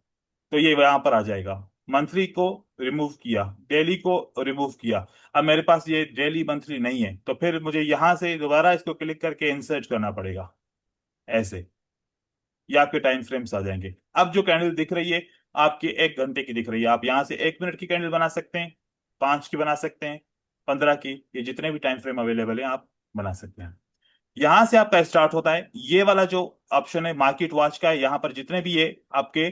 तो ये यहाँ पर आ जाएगा। मंथली को रिमूव किया, डेली को रिमूव किया, अब मेरे पास ये डेली मंथली नहीं है, तो फिर मुझे यहाँ से दोबारा इसको क्लिक करके इंसर्ट करना पड़ेगा ऐसे, ये आपके टाइम फ्रेम्स आ जाएंगे। अब जो कैंडल दिख रही है आपकी 1 घंटे की दिख रही है, आप यहाँ से 1 मिनट की कैंडल बना सकते हैं, 5 की बना सकते हैं, 15 की, ये जितने भी टाइम फ्रेम अवेलेबल है आप बना सकते हैं। यहां से आपका स्टार्ट होता है, ये वाला जो ऑप्शन है मार्केट वॉच का है, यहाँ पर जितने भी ये आपके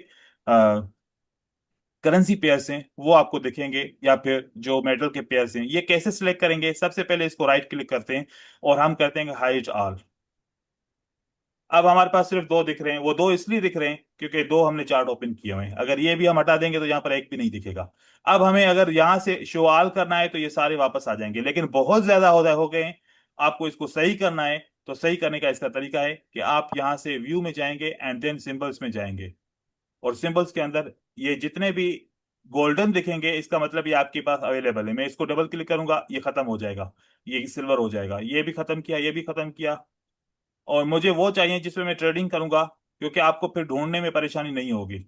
करेंसी पेयर्स हैं वो आपको दिखेंगे, या फिर जो मेटल के पेयर्स हैं। ये कैसे सिलेक्ट करेंगे, सबसे पहले इसको राइट क्लिक करते हैं, और हम करते हैं हाइड ऑल। अब हमारे पास सिर्फ दो दिख रहे हैं, वो दो इसलिए दिख रहे हैं क्योंकि दो हमने चार्ट ओपन किए हुए हैं। अगर ये भी हम हटा देंगे तो यहाँ पर एक भी नहीं दिखेगा। अब हमें अगर यहाँ से शो ऑल करना है तो ये सारे वापस आ जाएंगे, लेकिन बहुत ज्यादा हो गए हैं। आपको इसको सही करना है तो सही करने का इसका तरीका है कि आप यहाँ से व्यू में जाएंगे एंड देन सिंबल्स में जाएंगे, और सिंबल्स के अंदर ये जितने भी गोल्डन दिखेंगे इसका मतलब ये आपके पास अवेलेबल है। मैं इसको डबल क्लिक करूंगा, ये खत्म हो जाएगा, ये सिल्वर हो जाएगा। ये भी खत्म किया, ये भी खत्म किया। और मुझे वो चाहिए जिसमें मैं ट्रेडिंग करूंगा, क्योंकि आपको फिर ढूंढने में परेशानी नहीं होगी।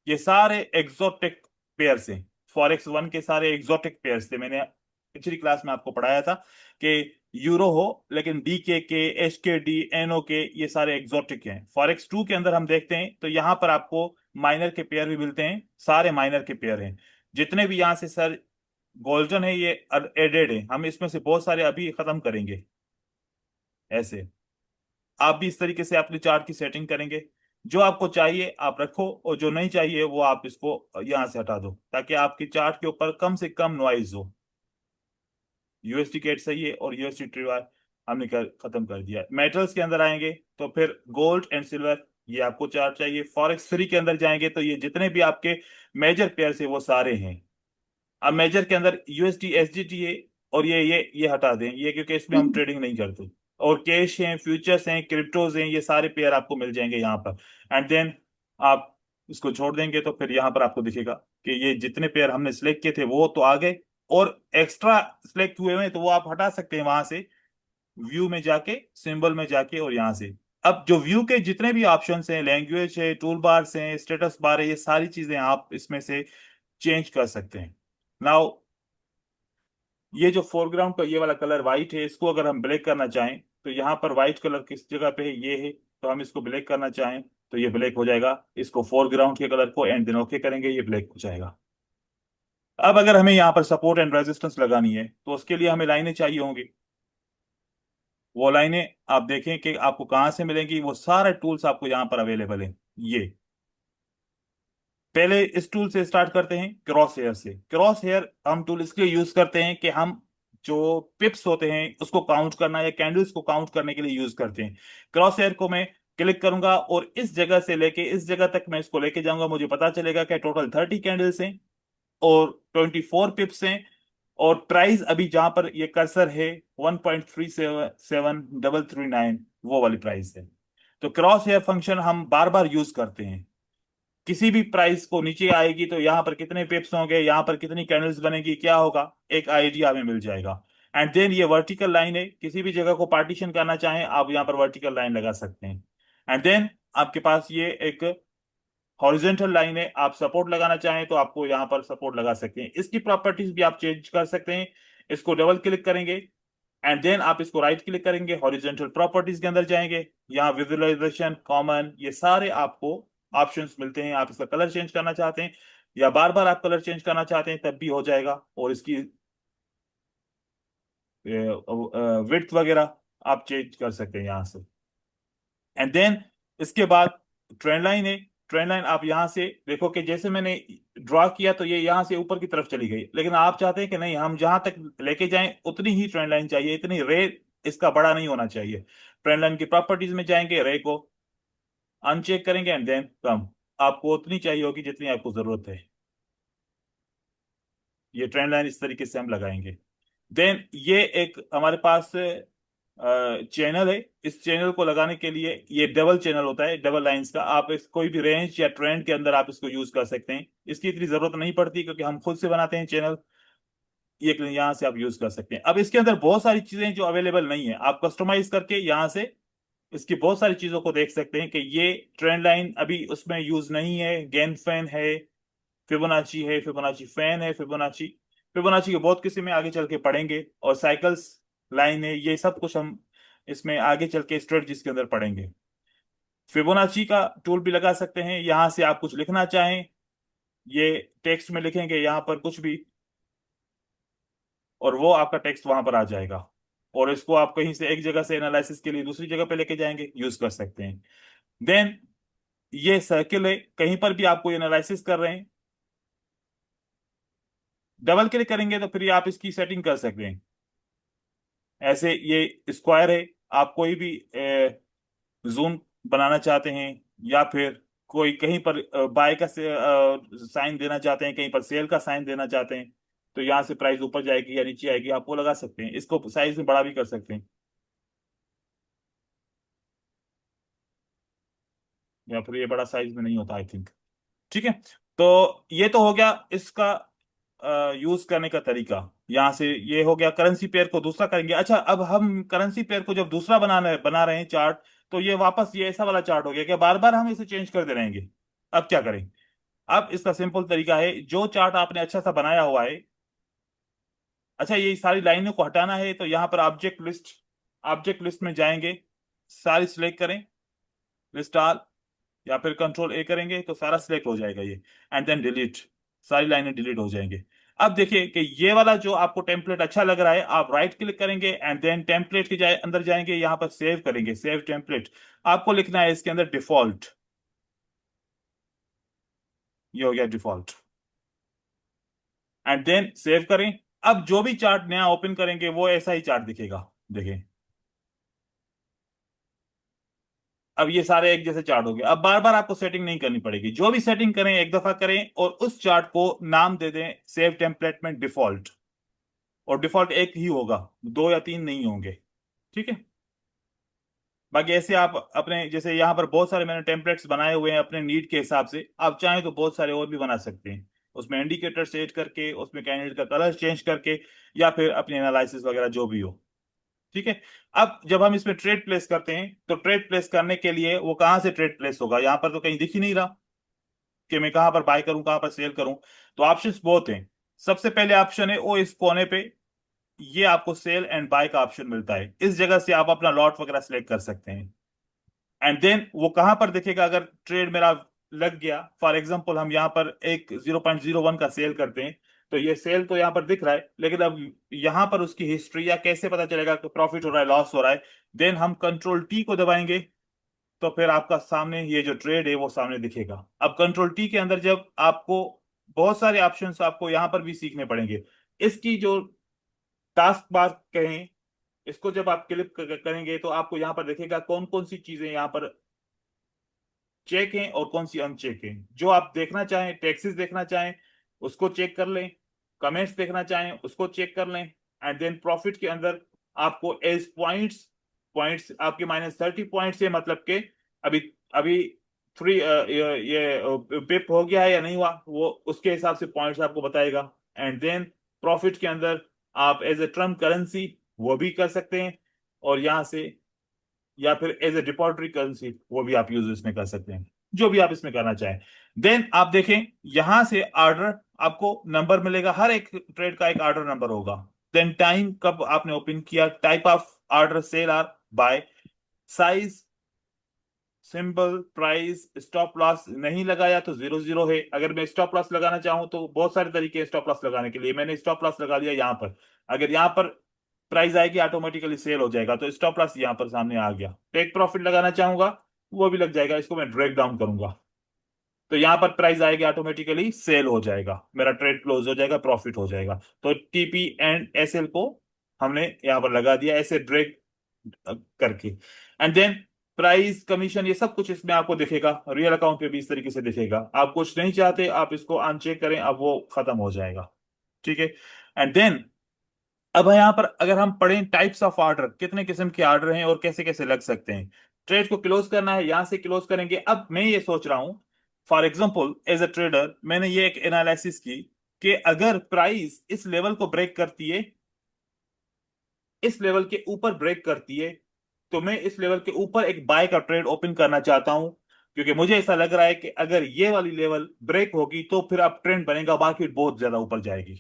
ये सारे एग्जोटिक पेयर्स हैं, फॉरेक्स वन के सारे एग्जोटिक पेयर्स थे। मैंने पिछली क्लास में आपको पढ़ाया था कि यूरो हो, लेकिन के एच के डी एन ओ के ये सारे एग्जोटिक हैं। फॉरेक्स टू के अंदर हम देखते हैं तो यहाँ पर आपको माइनर के पेयर भी मिलते हैं, सारे माइनर के पेयर हैं। जितने भी यहाँ से सर गोल्डन है ये एडेड है, हम इसमें से बहुत सारे अभी खत्म करेंगे। ऐसे आप भी इस तरीके से अपने चार्ट की सेटिंग करेंगे। जो आपको चाहिए आप रखो, और जो नहीं चाहिए वो आप इसको यहां से हटा दो, ताकि आपकी चार्ट के ऊपर कम से कम नॉइज हो। यूएसडी केट सही है और यूएसडी ट्रीवार हमने खत्म कर दिया। मेटल्स के अंदर आएंगे तो फिर गोल्ड एंड सिल्वर ये आपको चार्ट चाहिए। फॉरेक्स थ्री के अंदर जाएंगे तो ये जितने भी आपके मेजर पेयर है वो सारे हैं। अब मेजर के अंदर यूएसडी एसजीटी है, और ये हटा दें ये, क्योंकि इसमें हम ट्रेडिंग नहीं करते। और कैश हैं, फ्यूचर्स हैं, क्रिप्टोज हैं, ये सारे पेयर आपको मिल जाएंगे यहाँ पर। एंड देन आप इसको छोड़ देंगे तो फिर यहाँ पर आपको दिखेगा कि ये जितने पेयर हमने सिलेक्ट किए थे वो तो आ गए, और एक्स्ट्रा सिलेक्ट हुए हैं तो वो आप हटा सकते हैं वहां से, व्यू में जाके, सिंबल में जाके, और यहाँ से। अब जो व्यू के जितने भी ऑप्शंस हैं, लैंग्वेज है, टूल बार्स हैं, स्टेटस बार है, ये सारी चीजें आप इसमें से चेंज कर सकते हैं। नाउ ये जो फोरग्राउंड का ये वाला कलर व्हाइट है, इसको अगर हम ब्लैक करना चाहें तो यहाँ पर व्हाइट कलर किस जगह पे है, ये है। तो हम इसको ब्लैक करना चाहें तो ये ब्लैक हो जाएगा। इसको फोरग्राउंड के कलर को एंड देन ओके करेंगे, ये ब्लैक हो जाएगा। अब अगर हमें यहाँ पर सपोर्ट एंड रेजिस्टेंस लगानी है तो उसके लिए हमें लाइनें चाहिए होंगी। वो लाइनें आप देखें कि आपको कहाँ से मिलेंगी, वो सारे टूल्स आपको यहाँ पर अवेलेबल है। ये पहले इस टूल से स्टार्ट करते हैं, क्रॉस हेयर से। क्रॉस हेयर हम टूल इसलिए यूज करते हैं कि हम जो पिप्स होते हैं उसको काउंट करना या कैंडल्स को काउंट करने के लिए यूज करते हैं। क्रॉस हेयर को मैं क्लिक करूंगा और इस जगह से लेके इस जगह तक मैं इसको लेके जाऊंगा, मुझे पता चलेगा कि टोटल 30 कैंडल्स हैं और 24 पिप्स हैं। और प्राइस अभी जहां पर ये कर्सर है 1.37739 वो वाली प्राइस है। तो क्रॉस हेयर फंक्शन हम बार बार यूज करते हैं। किसी भी प्राइस को नीचे आएगी तो यहाँ पर कितने पिप्स होंगे, यहाँ पर कितनी कैंडल्स बनेगी, क्या होगा, एक आइडिया हमें मिल जाएगा। एंड देन ये वर्टिकल लाइन है, किसी भी जगह को पार्टीशन करना चाहें आप यहाँ पर वर्टिकल लाइन लगा सकते हैं। एंड देन आपके पास ये एक हॉरिजेंटल लाइन है, आप सपोर्ट लगाना चाहें तो आपको यहाँ पर सपोर्ट लगा सकते हैं। इसकी प्रॉपर्टीज भी आप चेंज कर सकते हैं। इसको डबल क्लिक करेंगे एंड देन आप इसको राइट क्लिक करेंगे, हॉरिजेंटल प्रॉपर्टीज के अंदर जाएंगे, यहाँ विजुअलाइजेशन कॉमन ये सारे आपको ऑप्शंस मिलते हैं। आप इसका कलर चेंज करना चाहते हैं या बार बार आप कलर चेंज करना चाहते हैं तब भी हो जाएगा। और इसकी विड्थ वगैरह आप चेंज कर सकते हैं यहाँ से। एंड देन इसके बाद ट्रेंड लाइन है। ट्रेंड लाइन आप यहाँ से देखो कि जैसे मैंने ड्रॉ किया तो ये यहाँ से ऊपर की तरफ चली गई, लेकिन आप चाहते हैं कि नहीं, हम जहां तक लेके जाएं उतनी ही ट्रेंड लाइन चाहिए, इतनी रे इसका बड़ा नहीं होना चाहिए। ट्रेंड लाइन की प्रॉपर्टीज में जाएंगे, रे को अनचेक करेंगे एंड देन कम, आपको उतनी चाहिए होगी जितनी आपको जरूरत है। ये ट्रेंड लाइन इस तरीके से हम लगाएंगे। देन ये एक हमारे पास चैनल है। इस चैनल को लगाने के लिए ये डबल चैनल होता है, डबल लाइंस का। आप इस कोई भी रेंज या ट्रेंड के अंदर आप इसको यूज कर सकते हैं। इसकी इतनी जरूरत नहीं पड़ती क्योंकि हम खुद से बनाते हैं चैनल। ये यहाँ से आप यूज कर सकते हैं। अब इसके अंदर बहुत सारी चीजें जो अवेलेबल नहीं है, आप कस्टमाइज करके यहाँ से इसकी बहुत सारी चीजों को देख सकते हैं कि ये ट्रेंड लाइन अभी उसमें यूज नहीं है। गेन फैन है, फिबोनाची है, फिबोनाची फैन है, फिबोनाची के बहुत किस्म में आगे चल के पढ़ेंगे। और साइकिल्स लाइन है, ये सब कुछ हम इसमें आगे चल के स्ट्रेटजीज के अंदर पढ़ेंगे। फिबोनाची का टूल भी लगा सकते हैं। यहां से आप कुछ लिखना चाहें, ये टेक्स्ट में लिखेंगे यहाँ पर कुछ भी, और वो आपका टेक्स्ट वहां पर आ जाएगा। और इसको आप कहीं से एक जगह से एनालिसिस के लिए दूसरी जगह पे लेके जाएंगे, यूज कर सकते हैं। देन ये सर्किल है, कहीं पर भी आप कोई एनालिसिस कर रहे हैं, डबल क्लिक करेंगे तो फिर ये आप इसकी सेटिंग कर सकते हैं। ऐसे ये स्क्वायर है, आप कोई भी जोन बनाना चाहते हैं, या फिर कोई कहीं पर बाय का साइन देना चाहते हैं, कहीं पर सेल का साइन देना चाहते हैं, तो यहाँ से प्राइस ऊपर जाएगी या नीचे आएगी आप वो लगा सकते हैं। इसको साइज में बड़ा भी कर सकते हैं, या फिर ये बड़ा साइज में नहीं होता आई थिंक। ठीक है। तो ये तो हो गया इसका यूज करने का तरीका। यहां से ये हो गया करेंसी पेयर को दूसरा करेंगे। अच्छा, अब हम करेंसी पेयर को जब दूसरा बना रहे हैं चार्ट, तो ये वापस ये ऐसा वाला चार्ट हो गया कि बार बार हम इसे चेंज करते रहेंगे। अब क्या करें? अब इसका सिंपल तरीका है, जो चार्ट आपने अच्छा सा बनाया हुआ है, अच्छा ये सारी लाइनों को हटाना है, तो यहाँ पर ऑब्जेक्ट लिस्ट में जाएंगे, सारी सिलेक्ट करें, लिस्ट ऑल, या फिर कंट्रोल ए करेंगे तो सारा सिलेक्ट हो जाएगा ये, एंड देन डिलीट, सारी लाइनें डिलीट हो जाएंगे। अब देखिए कि ये वाला जो आपको टेम्पलेट अच्छा लग रहा है, आप राइट क्लिक करेंगे एंड देन टेम्पलेट के जाए अंदर जाएंगे, यहाँ पर सेव करेंगे, सेव टेम्पलेट। आपको लिखना है इसके अंदर डिफॉल्ट, ये हो गया डिफॉल्ट, एंड देन सेव करें। अब जो भी चार्ट नया ओपन करेंगे वो ऐसा ही चार्ट दिखेगा, देखें। अब ये सारे एक जैसे चार्ट हो गए। अब बार बार आपको सेटिंग नहीं करनी पड़ेगी, जो भी सेटिंग करें एक दफा करें और उस चार्ट को नाम दे दें सेव टेम्पलेट में डिफॉल्ट। और डिफॉल्ट एक ही होगा, दो या तीन नहीं होंगे। ठीक है। बाकी ऐसे आप अपने, जैसे यहाँ पर बहुत सारे मैंने टेम्पलेट्स बनाए हुए हैं अपने नीड के हिसाब से, आप चाहें तो बहुत सारे और भी बना सकते हैं, उसमें इंडिकेटर सेट करके, उसमें कैंडिडेट का कलर चेंज करके, या फिर अपनी एनालिसिस वगैरह जो भी हो। ठीक है। अब जब हम इसमें ट्रेड प्लेस करते हैं, तो ट्रेड प्लेस करने के लिए वो कहाँ से ट्रेड प्लेस होगा, यहाँ पर तो कहीं दिख ही नहीं रहा कि मैं कहाँ पर बाय करूं कहाँ पर सेल करूं। तो ऑप्शंस बहुत हैं। सबसे पहले ऑप्शन है वो इस कोने पे, ये आपको सेल एंड बाय का ऑप्शन मिलता है, इस जगह से आप अपना लॉट वगैरह सेलेक्ट कर सकते हैं। एंड देन वो कहां पर दिखेगा, अगर ट्रेड मेरा लग गया, फॉर एग्जांपल हम यहाँ पर एक 0.01 का सेल करते हैं, तो ये सेल तो यहाँ पर दिख रहा है, लेकिन अब यहाँ पर उसकी हिस्ट्री या कैसे पता चलेगा कि प्रॉफिट हो रहा है लॉस हो रहा है। देन हम कंट्रोल टी को दबाएंगे, तो फिर आपका सामने ये जो ट्रेड है वो सामने दिखेगा। अब कंट्रोल टी के अंदर जब आपको बहुत सारे ऑप्शंस आपको यहाँ पर भी सीखने पड़ेंगे। इसकी जो टास्क बार कहें, इसको जब आप क्लिक करेंगे तो आपको यहाँ पर देखेगा कौन कौन सी चीजें यहाँ पर चेक हैं और कौन सी अनचेक हैं। जो आप देखना चाहें, टैक्सेस देखना चाहें उसको चेक कर लें, कमेंट्स देखना चाहें उसको चेक कर लें, एंड देन प्रॉफिट के अंदर आपको एज पॉइंट्स, पॉइंट्स आपके -30 पॉइंट्स है, मतलब के अभी अभी फ्री ये पिप हो गया है या नहीं हुआ, वो उसके हिसाब से पॉइंट्स आपको बताएगा। एंड देन प्रॉफिट के अंदर आप एज ए ट्रम्प करेंसी वो भी कर सकते हैं, और यहाँ से, या फिर एज ए डिपॉजिटरी करेंसी वो भी आप यूज इसमें कर सकते हैं, जो भी आप इसमें करना चाहें। देन आप देखें यहां से ऑर्डर, आपको नंबर मिलेगा, हर एक ट्रेड का एक ऑर्डर नंबर होगा। देन टाइम, कब आपने ओपन किया, type of order, sell or buy, size, symbol, price, stop loss नहीं लगाया तो 0 0 है। अगर मैं स्टॉप लॉस लगाना चाहूं तो बहुत सारे तरीके हैं स्टॉप लॉस लगाने के लिए, मैंने स्टॉप लॉस लगा दिया यहाँ पर। अगर यहाँ पर प्राइस आएगी ऑटोमेटिकली सेल हो जाएगा, तो स्टॉप लॉस यहाँ पर सामने आ गया। टेक प्रॉफिट लगाना चाहूंगा वो भी लग जाएगा, इसको मैं ड्रैग डाउन करूंगा तो यहाँ पर प्राइस आएगी ऑटोमेटिकली सेल हो जाएगा, मेरा ट्रेड क्लोज हो जाएगा, प्रॉफिट हो जाएगा। तो टीपी एंड एसएल को हमने यहाँ पर लगा दिया ऐसे ड्रैग करके। एंड देन प्राइस, कमीशन, ये सब कुछ इसमें आपको दिखेगा, रियल अकाउंट पे भी इस तरीके से दिखेगा। आप कुछ नहीं चाहते आप इसको अनचेक करें, अब वो खत्म हो जाएगा। ठीक है। एंड देन अब यहाँ पर अगर हम पढ़ें टाइप्स ऑफ ऑर्डर, कितने किस्म के ऑर्डर हैं और कैसे कैसे लग सकते हैं। ट्रेड को क्लोज करना है, यहां से क्लोज करेंगे। अब मैं ये सोच रहा हूं, for example as a trader मैंने ये एक एनालिसिस की कि अगर प्राइस इस लेवल को ब्रेक करती है, इस लेवल के ऊपर ब्रेक करती है, तो मैं इस लेवल के ऊपर एक बाय का ट्रेड ओपन करना चाहता हूं, क्योंकि मुझे ऐसा लग रहा है कि अगर ये वाली लेवल ब्रेक होगी तो फिर अब ट्रेंड बनेगा, मार्केट बहुत ज्यादा ऊपर जाएगी।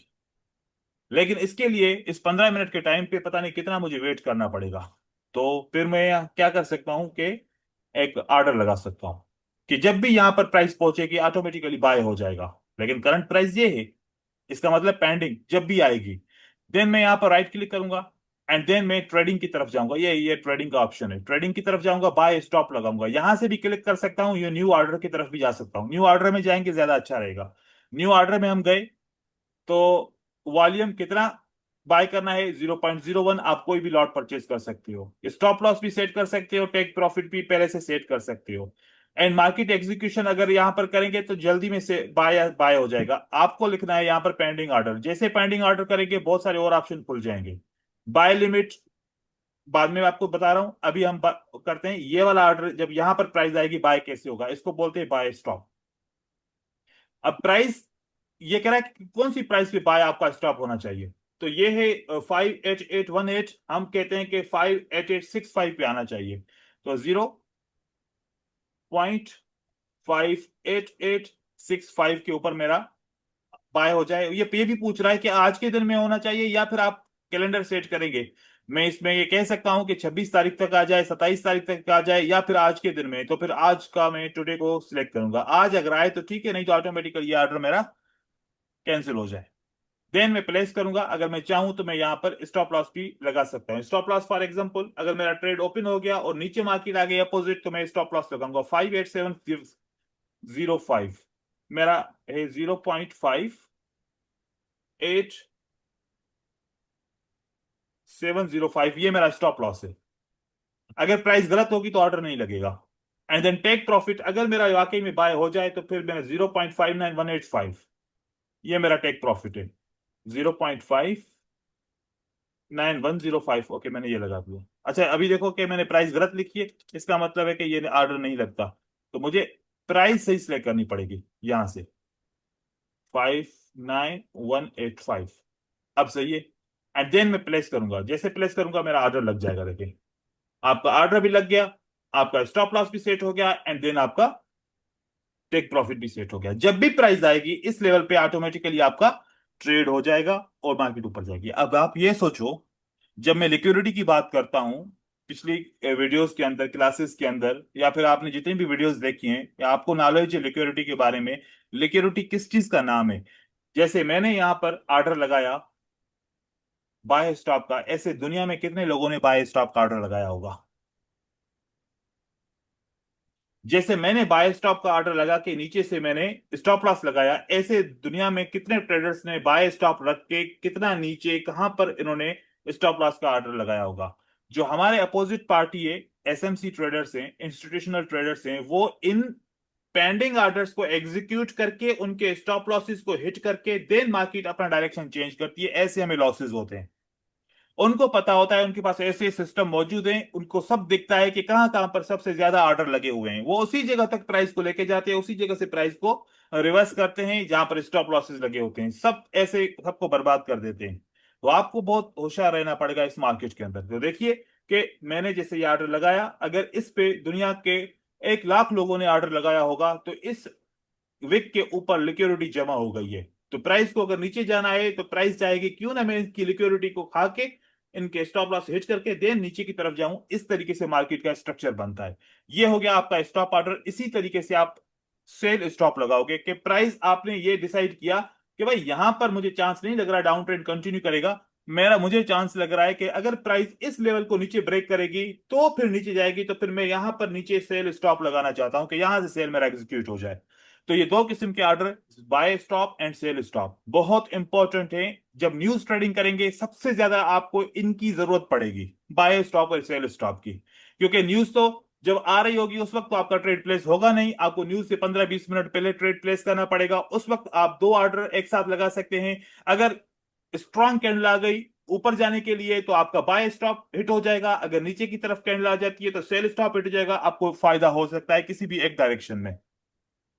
लेकिन इसके लिए इस 15 मिनट के टाइम पे पता नहीं कितना मुझे वेट करना पड़ेगा। तो फिर मैं क्या कर सकता हूं कि एक ऑर्डर लगा सकता हूं कि जब भी यहां पर प्राइस पहुंचेगी ऑटोमेटिकली बाय हो जाएगा। लेकिन करंट प्राइस ये है, इसका मतलब पेंडिंग जब भी आएगी। देन मैं यहां पर राइट क्लिक करूंगा एंड देन मैं ट्रेडिंग की तरफ जाऊंगा, ये ट्रेडिंग का ऑप्शन है, ट्रेडिंग की तरफ जाऊंगा, बाय स्टॉप लगाऊंगा। यहां से भी क्लिक कर सकता हूं, ये न्यू ऑर्डर की तरफ भी जा सकता हूं, न्यू ऑर्डर में जाएंगे ज्यादा अच्छा रहेगा। न्यू ऑर्डर में हम गए तो वॉल्यूम कितना बाय करना है 0.01, आप कोई भी लॉट परचेज कर सकते हो, स्टॉप लॉस भी सेट कर सकते हो, टेक प्रॉफिट भी पहले से सेट कर सकते हो। एंड मार्केट एग्जीक्यूशन अगर यहाँ पर करेंगे तो जल्दी में से बाय बाय हो जाएगा। आपको लिखना है यहाँ पर पेंडिंग ऑर्डर, जैसे पेंडिंग ऑर्डर करेंगे बहुत सारे और ऑप्शन खुल जाएंगे। बाय लिमिट बाद में मैं आपको बता रहा हूं, अभी हम करते हैं ये वाला ऑर्डर। जब यहां पर प्राइस आएगी बाय कैसे होगा, इसको बोलते हैं बाय स्टॉप। अब प्राइस ये कह रहा है कि कौन सी प्राइस पे बाय आपका स्टॉप होना चाहिए, तो ये है 58818। हम कहते हैं कि 58865 पे आना चाहिए, तो 0.58865 के ऊपर मेरा बाय हो जाए। ये भी पूछ रहा है कि आज के दिन में होना चाहिए या फिर आप कैलेंडर सेट करेंगे। मैं इसमें ये कह सकता हूं कि 26 तारीख तक आ जाए, 27 तारीख तक आ जाए, या फिर आज के दिन में, तो फिर आज का मैं टुडे को सिलेक्ट करूंगा। आज अगर आए तो ठीक है, नहीं तो ऑटोमेटिकली ये ऑर्डर मेरा कैंसिल हो जाए। देन मैं प्लेस करूंगा। अगर मैं चाहूं तो मैं यहाँ पर स्टॉप लॉस भी लगा सकता हूँ। स्टॉप लॉस फॉर एग्जांपल, अगर मेरा ट्रेड ओपन हो गया और नीचे मार्केट आ गई अपोजिट, तो मैं स्टॉप लॉस लगाऊंगा 58705। मेरा है 0.58705, ये मेरा स्टॉप लॉस है। अगर प्राइस गलत होगी तो ऑर्डर नहीं लगेगा। एंड देन टेक प्रॉफिट, अगर मेरा वाकई में बाय हो जाए तो फिर मेरा 0.59185, ये मेरा टेक प्रॉफिट है। 0.59105, ओके मैंने ये लगा दिया। अच्छा अभी देखो कि मैंने प्राइस गलत लिखी है, इसका मतलब है कि ये ऑर्डर नहीं लगता, तो मुझे प्राइस सही सिलेक्ट करनी पड़ेगी यहां से, 59185। अब सही है। एंड देन मैं प्लेस करूंगा, जैसे प्लेस करूंगा मेरा ऑर्डर लग जाएगा। देखिए आपका ऑर्डर भी लग गया, आपका स्टॉप लॉस भी सेट हो गया, एंड देन आपका टेक प्रॉफिट भी सेट हो गया। जब भी प्राइस आएगी इस लेवल पे ऑटोमेटिकली आपका ट्रेड हो जाएगा और मार्केट ऊपर जाएगी। अब आप ये सोचो, जब मैं लिक्विडिटी की बात करता हूं, पिछली वीडियोस के अंदर, क्लासेस के अंदर, या फिर आपने जितनी भी वीडियोस देखी हैं, या आपको नॉलेज है लिक्विडिटी के बारे में, लिक्विडिटी किस चीज का नाम है। जैसे मैंने यहां पर ऑर्डर लगाया बाय स्टॉप का, ऐसे दुनिया में कितने लोगों ने बाय स्टॉप का ऑर्डर लगाया होगा। जैसे मैंने बाय स्टॉप का ऑर्डर लगा के नीचे से मैंने स्टॉप लॉस लगाया, ऐसे दुनिया में कितने ट्रेडर्स ने बाय स्टॉप रख के कितना नीचे कहां पर इन्होंने स्टॉप लॉस का ऑर्डर लगाया होगा। जो हमारे अपोजिट पार्टी है, एसएमसी ट्रेडर्स हैं, इंस्टीट्यूशनल ट्रेडर्स हैं, वो इन पेंडिंग ऑर्डर्स को एग्जीक्यूट करके उनके स्टॉप लॉसेस को हिट करके देन मार्केट अपना डायरेक्शन चेंज करती है, ऐसे हमें लॉसेस होते हैं। उनको पता होता है, उनके पास ऐसे सिस्टम मौजूद हैं, उनको सब दिखता है कि कहां कहां पर सबसे ज्यादा ऑर्डर लगे हुए हैं। वो उसी जगह तक प्राइस को लेके जाते हैं, उसी जगह से प्राइस को रिवर्स करते हैं जहां पर स्टॉप लॉसेस लगे होते हैं, सब ऐसे सबको बर्बाद कर देते हैं। तो आपको बहुत होशियार रहना पड़ेगा इस मार्केट के अंदर। तो देखिए कि मैंने जैसे ये ऑर्डर लगाया, अगर इस पे दुनिया के 1 लाख लोगों ने ऑर्डर लगाया होगा तो इस विक के ऊपर लिक्विडिटी जमा हो गई है। तो प्राइस को अगर नीचे जाना है तो प्राइस चाहेगी क्यों ना मैं इनकी लिक्विडिटी को खा के इनके स्टॉप लॉस हिट करके देन नीचे की तरफ जाऊं। इस तरीके से मार्केट का स्ट्रक्चर बनता है। ये हो गया आपका स्टॉप ऑर्डर। इसी तरीके से आप सेल स्टॉप लगाओगे कि प्राइस आपने ये डिसाइड किया कि भाई यहां पर मुझे चांस नहीं लग रहा डाउन ट्रेंड कंटिन्यू करेगा, मेरा मुझे चांस लग रहा है कि अगर प्राइस इस लेवल को नीचे ब्रेक करेगी तो फिर नीचे जाएगी, तो फिर मैं यहां पर नीचे सेल स्टॉप लगाना चाहता हूं कि यहां से सेल मेरा एग्जीक्यूट हो जाए। तो ये दो किस्म के order, buy stop and sell stop, बहुत इंपॉर्टेंट है। जब न्यूज ट्रेडिंग करेंगे सबसे ज्यादा आपको इनकी जरूरत पड़ेगी, बाय स्टॉप और सेल स्टॉप की। क्योंकि न्यूज तो जब आ रही होगी उस वक्त तो आपका ट्रेड प्लेस होगा नहीं, आपको न्यूज से 15-20 मिनट पहले ट्रेड प्लेस करना पड़ेगा। उस वक्त आप दो ऑर्डर एक साथ लगा सकते हैं। अगर स्ट्रॉन्ग कैंडल आ गई ऊपर जाने के लिए तो आपका बाय स्टॉप हिट हो जाएगा, अगर नीचे की तरफ कैंडल आ जाती है तो सेल स्टॉप हिट हो जाएगा। आपको फायदा हो सकता है किसी भी एक डायरेक्शन में।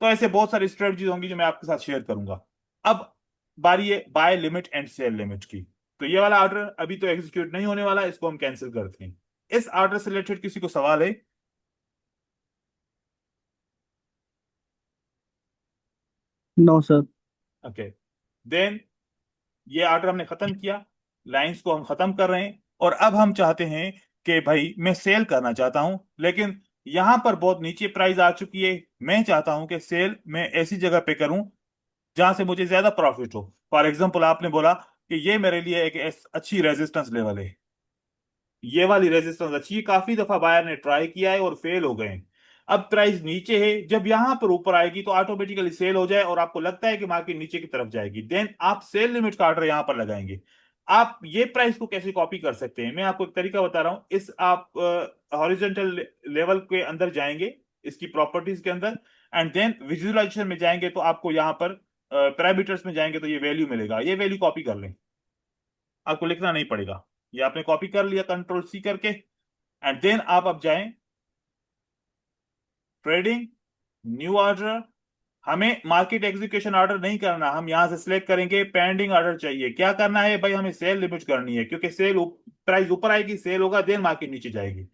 तो ऐसे बहुत सारी स्ट्रेटजीज होंगी जो मैं आपके साथ शेयर करूंगा। अब बारी है buy limit and sell limit की। तो ये वाला ऑर्डर अभी तो एग्जीक्यूट नहीं होने वाला, इसको हम कैंसिल करते हैं। इस ऑर्डर से रिलेटेड किसी को सवाल है? No sir. ओके, देन ये ऑर्डर हमने खत्म किया, लाइंस को हम खत्म कर रहे हैं, और अब हम चाहते हैं कि भाई मैं सेल करना चाहता हूं, लेकिन यहां पर बहुत नीचे प्राइस आ चुकी है। मैं चाहता हूं कि सेल मैं ऐसी जगह पे करूं जहां से मुझे ज्यादा प्रॉफिट हो। फॉर एग्जांपल आपने बोला कि ये मेरे लिए एक अच्छी रेजिस्टेंस लेवल है, ये वाली रेजिस्टेंस अच्छी है, काफी दफा बायर ने ट्राई किया है और फेल हो गए हैं। अब प्राइस नीचे है, जब यहां पर ऊपर आएगी तो ऑटोमेटिकली सेल हो जाए और आपको लगता है कि मार्केट नीचे की तरफ जाएगी, देन आप सेल लिमिट का ऑर्डर यहां पर लगाएंगे। आप ये प्राइस को कैसे कॉपी कर सकते हैं, मैं आपको एक तरीका बता रहा हूं। इस आप हॉरिजॉन्टल लेवल के अंदर जाएंगे, इसकी प्रॉपर्टीज के अंदर, एंड देन विजुअलाइजेशन में जाएंगे तो आपको यहाँ पर पैरामीटर्स में जाएंगे तो ये वैल्यू मिलेगा। ये वैल्यू कॉपी कर लें, आपको लिखना नहीं पड़ेगा। ये आपने कॉपी कर लिया कंट्रोल सी करके, एंड देन आप अब जाएं ट्रेडिंग, न्यू ऑर्डर। हमें मार्केट एग्जीक्यूशन ऑर्डर नहीं करना, हम यहां से सिलेक्ट करेंगे पेंडिंग ऑर्डर चाहिए। क्या करना है भाई, हमें सेल लिमिट करनी है, क्योंकि सेल प्राइस ऊपर आएगी, सेल होगा, देन मार्केट नीचे जाएगी।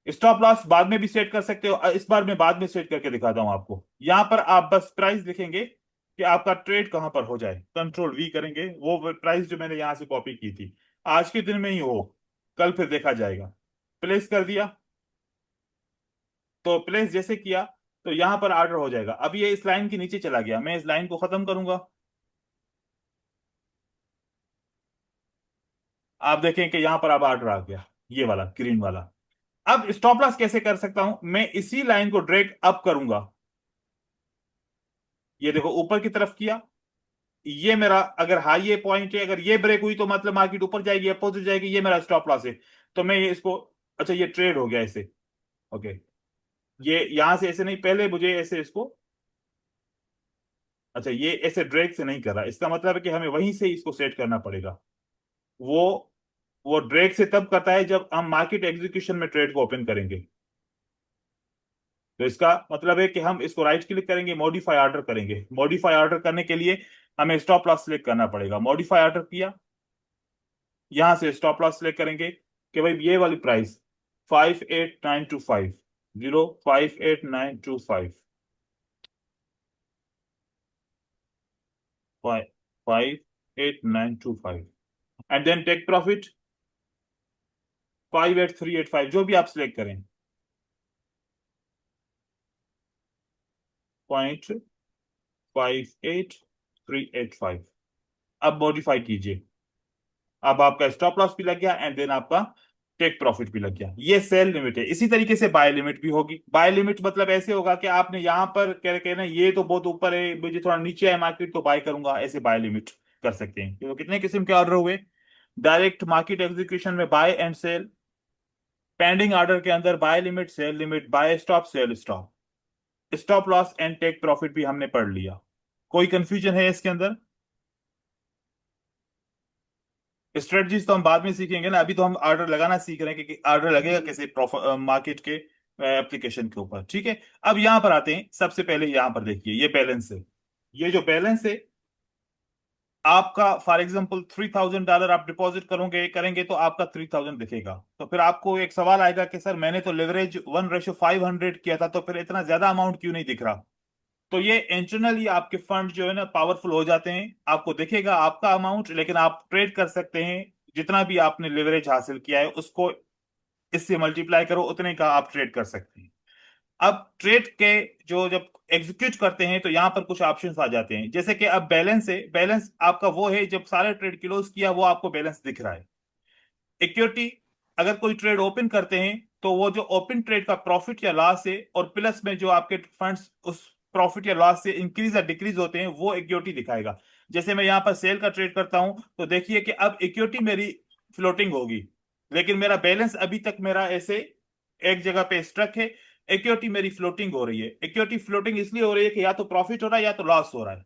स्टॉप लॉस बाद में भी सेट कर सकते हो, इस बार मैं बाद में सेट करके दिखाता हूं आपको। यहां पर आप बस प्राइस लिखेंगे कि आपका ट्रेड कहां पर हो जाए, कंट्रोल वी करेंगे, वो प्राइस जो मैंने यहां से कॉपी की थी आज के दिन में ही हो, कल फिर देखा जाएगा। प्लेस कर दिया, तो प्लेस जैसे किया तो यहां पर ऑर्डर हो जाएगा। अब ये इस लाइन के नीचे चला गया, मैं इस लाइन को खत्म करूंगा। आप देखें कि यहां पर अब ऑर्डर आ गया, ये वाला ग्रीन वाला। अब स्टॉप लॉस कैसे कर सकता हूं, मैं इसी लाइन को ड्रैग अप करूंगा। ये देखो ऊपर की तरफ किया, ये मेरा अगर हाई ये पॉइंट है, अगर ये ब्रेक हुई तो मतलब मार्केट ऊपर जाएगी, अपोजिट जाएगी, ये मेरा स्टॉप लॉस है। तो मैं ये इसको, अच्छा ये ट्रेड हो गया ऐसे, ओके। ये यहां से ऐसे नहीं, पहले मुझे ऐसे इसको, अच्छा ये ऐसे ड्रैग से नहीं कर रहा, इसका मतलब है कि हमें वहीं से इसको सेट करना पड़ेगा। वो वो ड्रैग से तब करता है जब हम मार्केट एग्जीक्यूशन में ट्रेड को ओपन करेंगे। तो इसका मतलब है कि हम इसको राइट क्लिक करेंगे, मॉडिफाई ऑर्डर करेंगे। मॉडिफाई ऑर्डर करने के लिए हमें स्टॉप लॉस सिलेक्ट करना पड़ेगा। मॉडिफाई ऑर्डर किया, यहां से स्टॉप लॉस सिलेक्ट करेंगे कि भाई ये वाली price 58925, 058925, 58925, and then take profit 58385, जो भी आप सिलेक्ट करें, 58385। अब मॉडिफाई कीजिए, अब आपका स्टॉप लॉस भी लग गया, एंड देन आपका टेक प्रॉफिट भी लग गया। ये सेल लिमिट है। इसी तरीके से बाय लिमिट भी होगी। बाय लिमिट मतलब ऐसे होगा कि आपने यहां पर कह कहना ये तो बहुत ऊपर है, मुझे थोड़ा नीचे है मार्केट तो बाय करूंगा, ऐसे बाय लिमिट कर सकते हैं। तो कितने किस्म के ऑर्डर हुए, डायरेक्ट मार्केट एग्जीक्यूशन में buy and sell, pending order के अंदर buy limit, sell limit, buy stop, sell stop, stop loss and take profit भी हमने पढ़ लिया। कोई कंफ्यूजन है इसके अंदर? स्ट्रेटजीज तो हम बाद में सीखेंगे ना, अभी तो हम ऑर्डर लगाना सीख रहे हैं कि ऑर्डर लगेगा कैसे मार्केट के एप्लीकेशन के ऊपर, ठीक है। अब यहां पर आते हैं, सबसे पहले यहां पर देखिए ये बैलेंस है। ये जो बैलेंस है आपका, फॉर एग्जांपल $3000 आप डिपॉजिट करोगे करेंगे तो आपका 3000 दिखेगा। तो फिर आपको एक सवाल आएगा कि सर मैंने तो लेवरेज 1:500 किया था, तो फिर इतना ज्यादा अमाउंट क्यों नहीं दिख रहा। तो ये इंटरनली आपके फंड जो है ना पावरफुल हो जाते हैं, आपको दिखेगा आपका अमाउंट, लेकिन आप ट्रेड कर सकते हैं जितना भी आपने लेवरेज हासिल किया है उसको इससे मल्टीप्लाई करो, उतने का आप ट्रेड कर सकते हैं। अब ट्रेड के जो जब एग्जीक्यूट करते हैं तो यहां पर कुछ ऑप्शंस आ जाते हैं, जैसे कि अब बैलेंस है, बैलेंस आपका वो है जब सारे ट्रेड क्लोज किया वो आपको बैलेंस दिख रहा है। इक्विटी, अगर कोई ट्रेड ओपन करते हैं तो वो जो ओपन ट्रेड का प्रॉफिट या लॉस है और प्लस में जो आपके फंड्स उस प्रॉफिट या लॉस से इंक्रीज या डिक्रीज होते हैं वो इक्विटी दिखाएगा। जैसे मैं यहाँ पर सेल का ट्रेड करता हूं तो देखिए कि अब इक्विटी मेरी फ्लोटिंग होगी, लेकिन मेरा बैलेंस अभी तक मेरा ऐसे एक जगह पे स्ट्रक है। इक्विटी मेरी फ्लोटिंग हो रही है। इक्विटी फ्लोटिंग इसलिए हो रही है कि या तो प्रॉफिट हो रहा है या तो लॉस हो रहा है।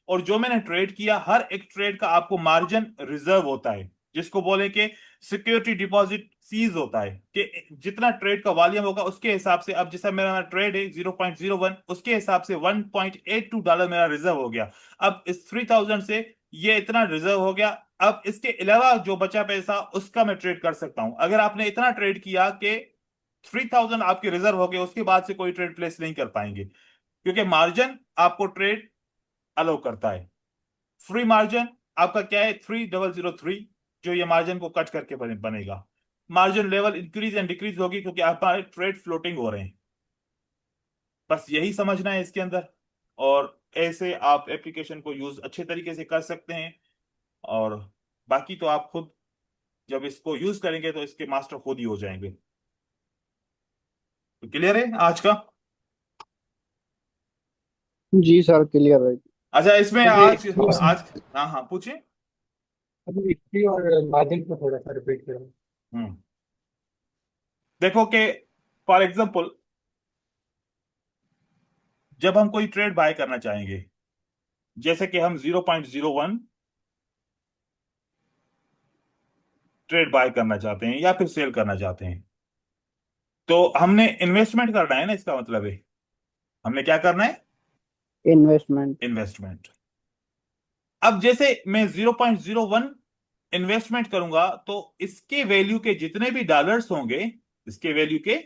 और जो मैंने ट्रेड किया, हर एक ट्रेड का आपको मार्जिन रिजर्व होता है, जिसको बोले कि सिक्योरिटी डिपॉजिट सीज होता है, कि जितना ट्रेड का वॉल्यूम होगा उसके हिसाब से, अब जैसा मेरा ट्रेड है 0.01, उसके हिसाब से $1.82 मेरा रिजर्व हो गया। अब इस 3000 से ये इतना रिजर्व हो गया। अब इसके अलावा जो बचा पैसा उसका मैं ट्रेड कर सकता हूं। अगर आपने इतना ट्रेड किया कि 3000 आपके रिजर्व हो गए, उसके बाद से कोई ट्रेड प्लेस नहीं कर पाएंगे, क्योंकि मार्जिन आपको ट्रेड अलो करता है। फ्री मार्जिन आपका क्या है, 3003, जो ये मार्जिन को कट करके बनेगा। Margin level increase and decrease होगी क्योंकि आपका ट्रेड फ्लोटिंग हो रहे हैं। बस यही समझना है इसके अंदर, और ऐसे आप एप्लीकेशन को यूज अच्छे तरीके से कर सकते हैं। और बाकी तो आप खुद जब इसको यूज करेंगे तो इसके मास्टर खुद ही हो जाएंगे। तो क्लियर है आज का? जी सर, क्लियर है। अच्छा इसमें मुझे आज, आज हाँ हाँ पूछिए। अभी निफ्टी और मार्जिन को थोड़ा सा रिपीट करो। हम्म देखो कि फॉर एग्जांपल जब हम कोई ट्रेड बाय करना चाहेंगे, जैसे कि हम 0.01 ट्रेड बाय करना चाहते हैं या फिर सेल करना चाहते हैं, तो हमने इन्वेस्टमेंट करना है ना, इसका मतलब है हमने क्या करना है, इन्वेस्टमेंट। इन्वेस्टमेंट। अब जैसे मैं 0.01 इन्वेस्टमेंट करूंगा तो इसके वैल्यू के जितने भी डॉलर्स होंगे, इसके वैल्यू के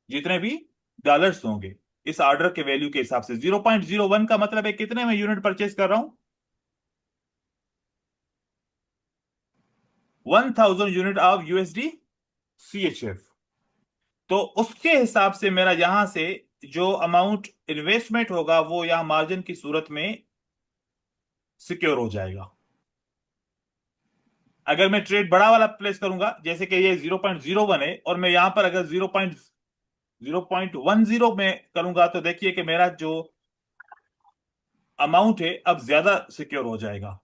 जितने भी डॉलर्स होंगे इस ऑर्डर के वैल्यू के हिसाब से, 0.01 का मतलब है कितने में यूनिट परचेज कर रहा हूं, 1000 यूनिट ऑफ यूएसडी CHF। तो उसके हिसाब से मेरा यहां से जो अमाउंट इन्वेस्टमेंट होगा वो यहां मार्जिन की सूरत में सिक्योर हो जाएगा। अगर मैं ट्रेड बड़ा वाला प्लेस करूंगा, जैसे कि ये 0.01 है और मैं यहां पर अगर 0.10 में करूंगा, तो देखिए कि मेरा जो अमाउंट है अब ज्यादा सिक्योर हो जाएगा।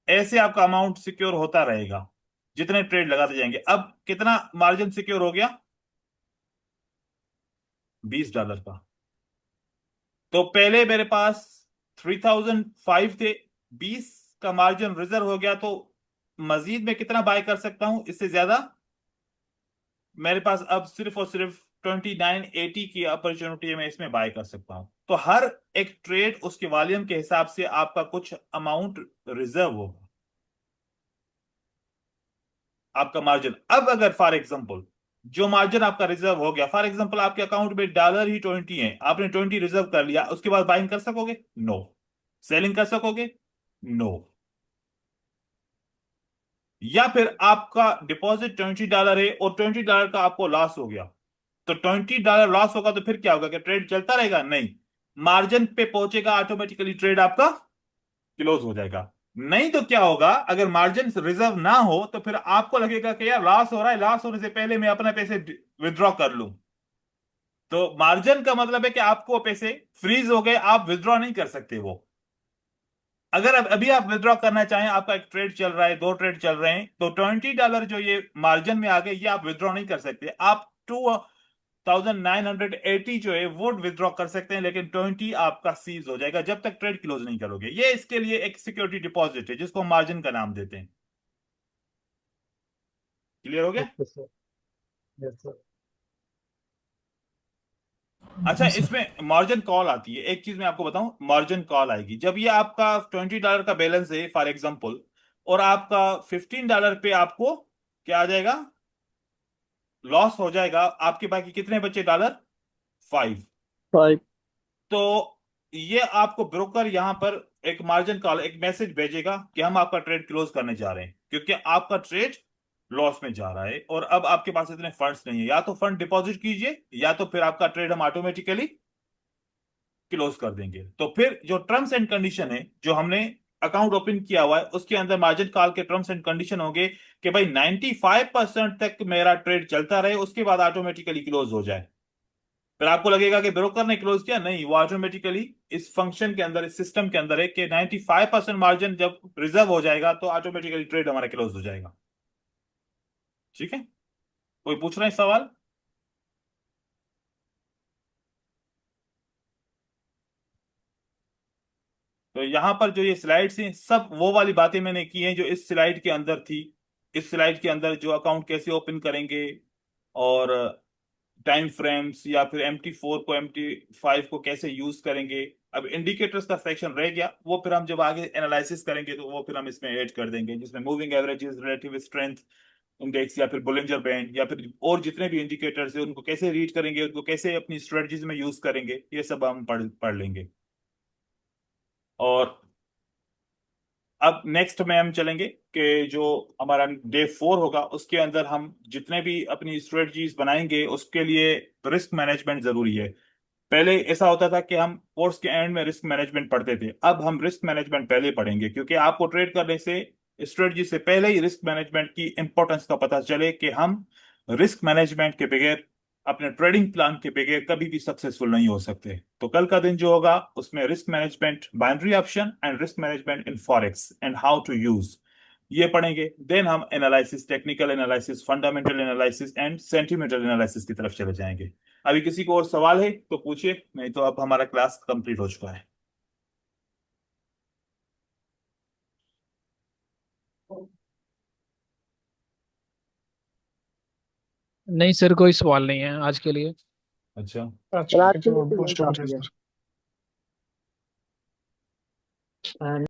ऐसे आपका अमाउंट सिक्योर होता रहेगा जितने ट्रेड लगाते जाएंगे। अब कितना मार्जिन सिक्योर हो गया, $20 का। तो पहले मेरे पास 3005 थे, 20 का मार्जिन रिजर्व हो गया, तो मजीद में कितना बाय कर सकता हूं इससे ज्यादा, मेरे पास अब सिर्फ और सिर्फ 2980 की अपॉर्चुनिटी में इसमें बाय कर सकता हूं। तो हर एक ट्रेड उसके वॉल्यूम के हिसाब से आपका कुछ अमाउंट रिजर्व होगा, आपका मार्जिन। अब अगर फॉर एग्जांपल जो मार्जिन आपका रिजर्व हो गया, फॉर एग्जांपल आपके अकाउंट में डॉलर ही 20 है, आपने 20 रिजर्व कर लिया, उसके बाद बाइंग कर सकोगे, नो। सेलिंग कर सकोगे, नो। या फिर आपका डिपॉजिट $20 है और $20 का आपको लॉस हो गया, तो $20 लॉस होगा तो फिर क्या होगा, कि ट्रेड चलता रहेगा, नहीं, मार्जिन पे पहुंचेगा ऑटोमेटिकली, ट्रेड आपका क्लोज हो जाएगा। नहीं तो क्या होगा, अगर मार्जिन रिजर्व ना हो तो फिर आपको लगेगा कि यार लॉस हो रहा है, लॉस होने से पहले मैं अपने पैसे विड्रॉ कर लूं। तो मार्जिन का मतलब है कि आपको पैसे फ्रीज हो गए, आप विड्रॉ नहीं कर सकते वो। अगर अब अभी आप विड्रॉ करना चाहें, आपका एक ट्रेड चल रहा है, दो ट्रेड चल रहे हैं, तो $20 जो ये मार्जिन में आ गए, ये आप विड्रॉ नहीं कर सकते। आप 2980 जो है वो विड्रॉ कर सकते हैं, लेकिन 20 आपका सीज हो जाएगा जब तक ट्रेड क्लोज नहीं करोगे। ये इसके लिए एक सिक्योरिटी डिपॉजिट है जिसको मार्जिन का नाम देते हैं। क्लियर हो गया। Okay sir. Yes sir. अच्छा, इसमें मार्जिन कॉल आती है, एक चीज मैं आपको बताऊं, मार्जिन कॉल आएगी जब ये आपका $20 का बैलेंस है फॉर एग्जांपल, और आपका $15 पे आपको क्या आ जाएगा, लॉस हो जाएगा। आपके बाकी कितने बचे डॉलर, 5। 5। तो ये आपको ब्रोकर यहां पर एक मार्जिन कॉल, एक मैसेज भेजेगा कि हम आपका ट्रेड क्लोज करने जा रहे हैं, क्योंकि आपका ट्रेड लॉस में जा रहा है और अब आपके पास इतने फंड्स नहीं है। या तो फंड डिपॉजिट कीजिए, या तो फिर आपका ट्रेड हम ऑटोमेटिकली क्लोज कर देंगे। तो फिर जो टर्म्स एंड कंडीशन है, जो हमने अकाउंट ओपन किया हुआ है, उसके अंदर मार्जिन कॉल के टर्म्स एंड कंडीशन होंगे कि भाई 95% तक मेरा ट्रेड चलता रहे, उसके बाद ऑटोमेटिकली क्लोज हो जाए। फिर आपको लगेगा कि ब्रोकर ने क्लोज किया, नहीं, वो ऑटोमेटिकली इस फंक्शन के अंदर, इस सिस्टम के अंदर है कि 95% मार्जिन जब रिजर्व हो जाएगा तो ऑटोमेटिकली ट्रेड हमारा क्लोज हो जाएगा। ठीक है, कोई पूछ रहा है सवाल। तो यहां पर जो ये स्लाइड्स हैं, सब वो वाली बातें मैंने की हैं जो इस स्लाइड के अंदर थी। इस स्लाइड के अंदर जो अकाउंट कैसे ओपन करेंगे, और टाइम फ्रेम्स, या फिर MT4 को MT5 को कैसे यूज करेंगे। अब इंडिकेटर्स का सेक्शन रह गया, वो फिर हम जब आगे एनालिसिस करेंगे तो वो फिर हम इसमें ऐड कर देंगे, जिसमें moving averages, relative strength index, या फिर बुलिंजर बैंड, या फिर और जितने भी इंडिकेटर्स है उनको कैसे रीड करेंगे, उनको कैसे अपनी स्ट्रेटजीज में यूज करेंगे, ये सब हम पढ़ पढ़ लेंगे। और अब नेक्स्ट में हम चलेंगे कि जो हमारा डे 4 होगा, उसके अंदर हम जितने भी अपनी स्ट्रेटजीज बनाएंगे उसके लिए रिस्क मैनेजमेंट जरूरी है। पहले ऐसा होता था कि हम कोर्स के एंड में रिस्क मैनेजमेंट पढ़ते थे, अब हम रिस्क मैनेजमेंट पहले पढ़ेंगे, क्योंकि आपको ट्रेड करने से, स्ट्रेटजी से पहले ही रिस्क मैनेजमेंट की इंपॉर्टेंस का पता चले कि हम रिस्क मैनेजमेंट के बगैर, अपने ट्रेडिंग प्लान के बगैर कभी भी सक्सेसफुल नहीं हो सकते। तो कल का दिन जो होगा उसमें risk management, binary option and risk management in forex and how to use, ये पढ़ेंगे, देन हम analysis, technical analysis, fundamental analysis and sentimental analysis की तरफ चले जाएंगे। अभी किसी को और सवाल है तो पूछिए, नहीं तो अब हमारा क्लास कंप्लीट हो चुका है। नहीं सर, कोई सवाल नहीं है आज के लिए। अच्छा, सर अच्छा आज के लिए तो तो यही बहुत शुक्रिया काफी है। सर।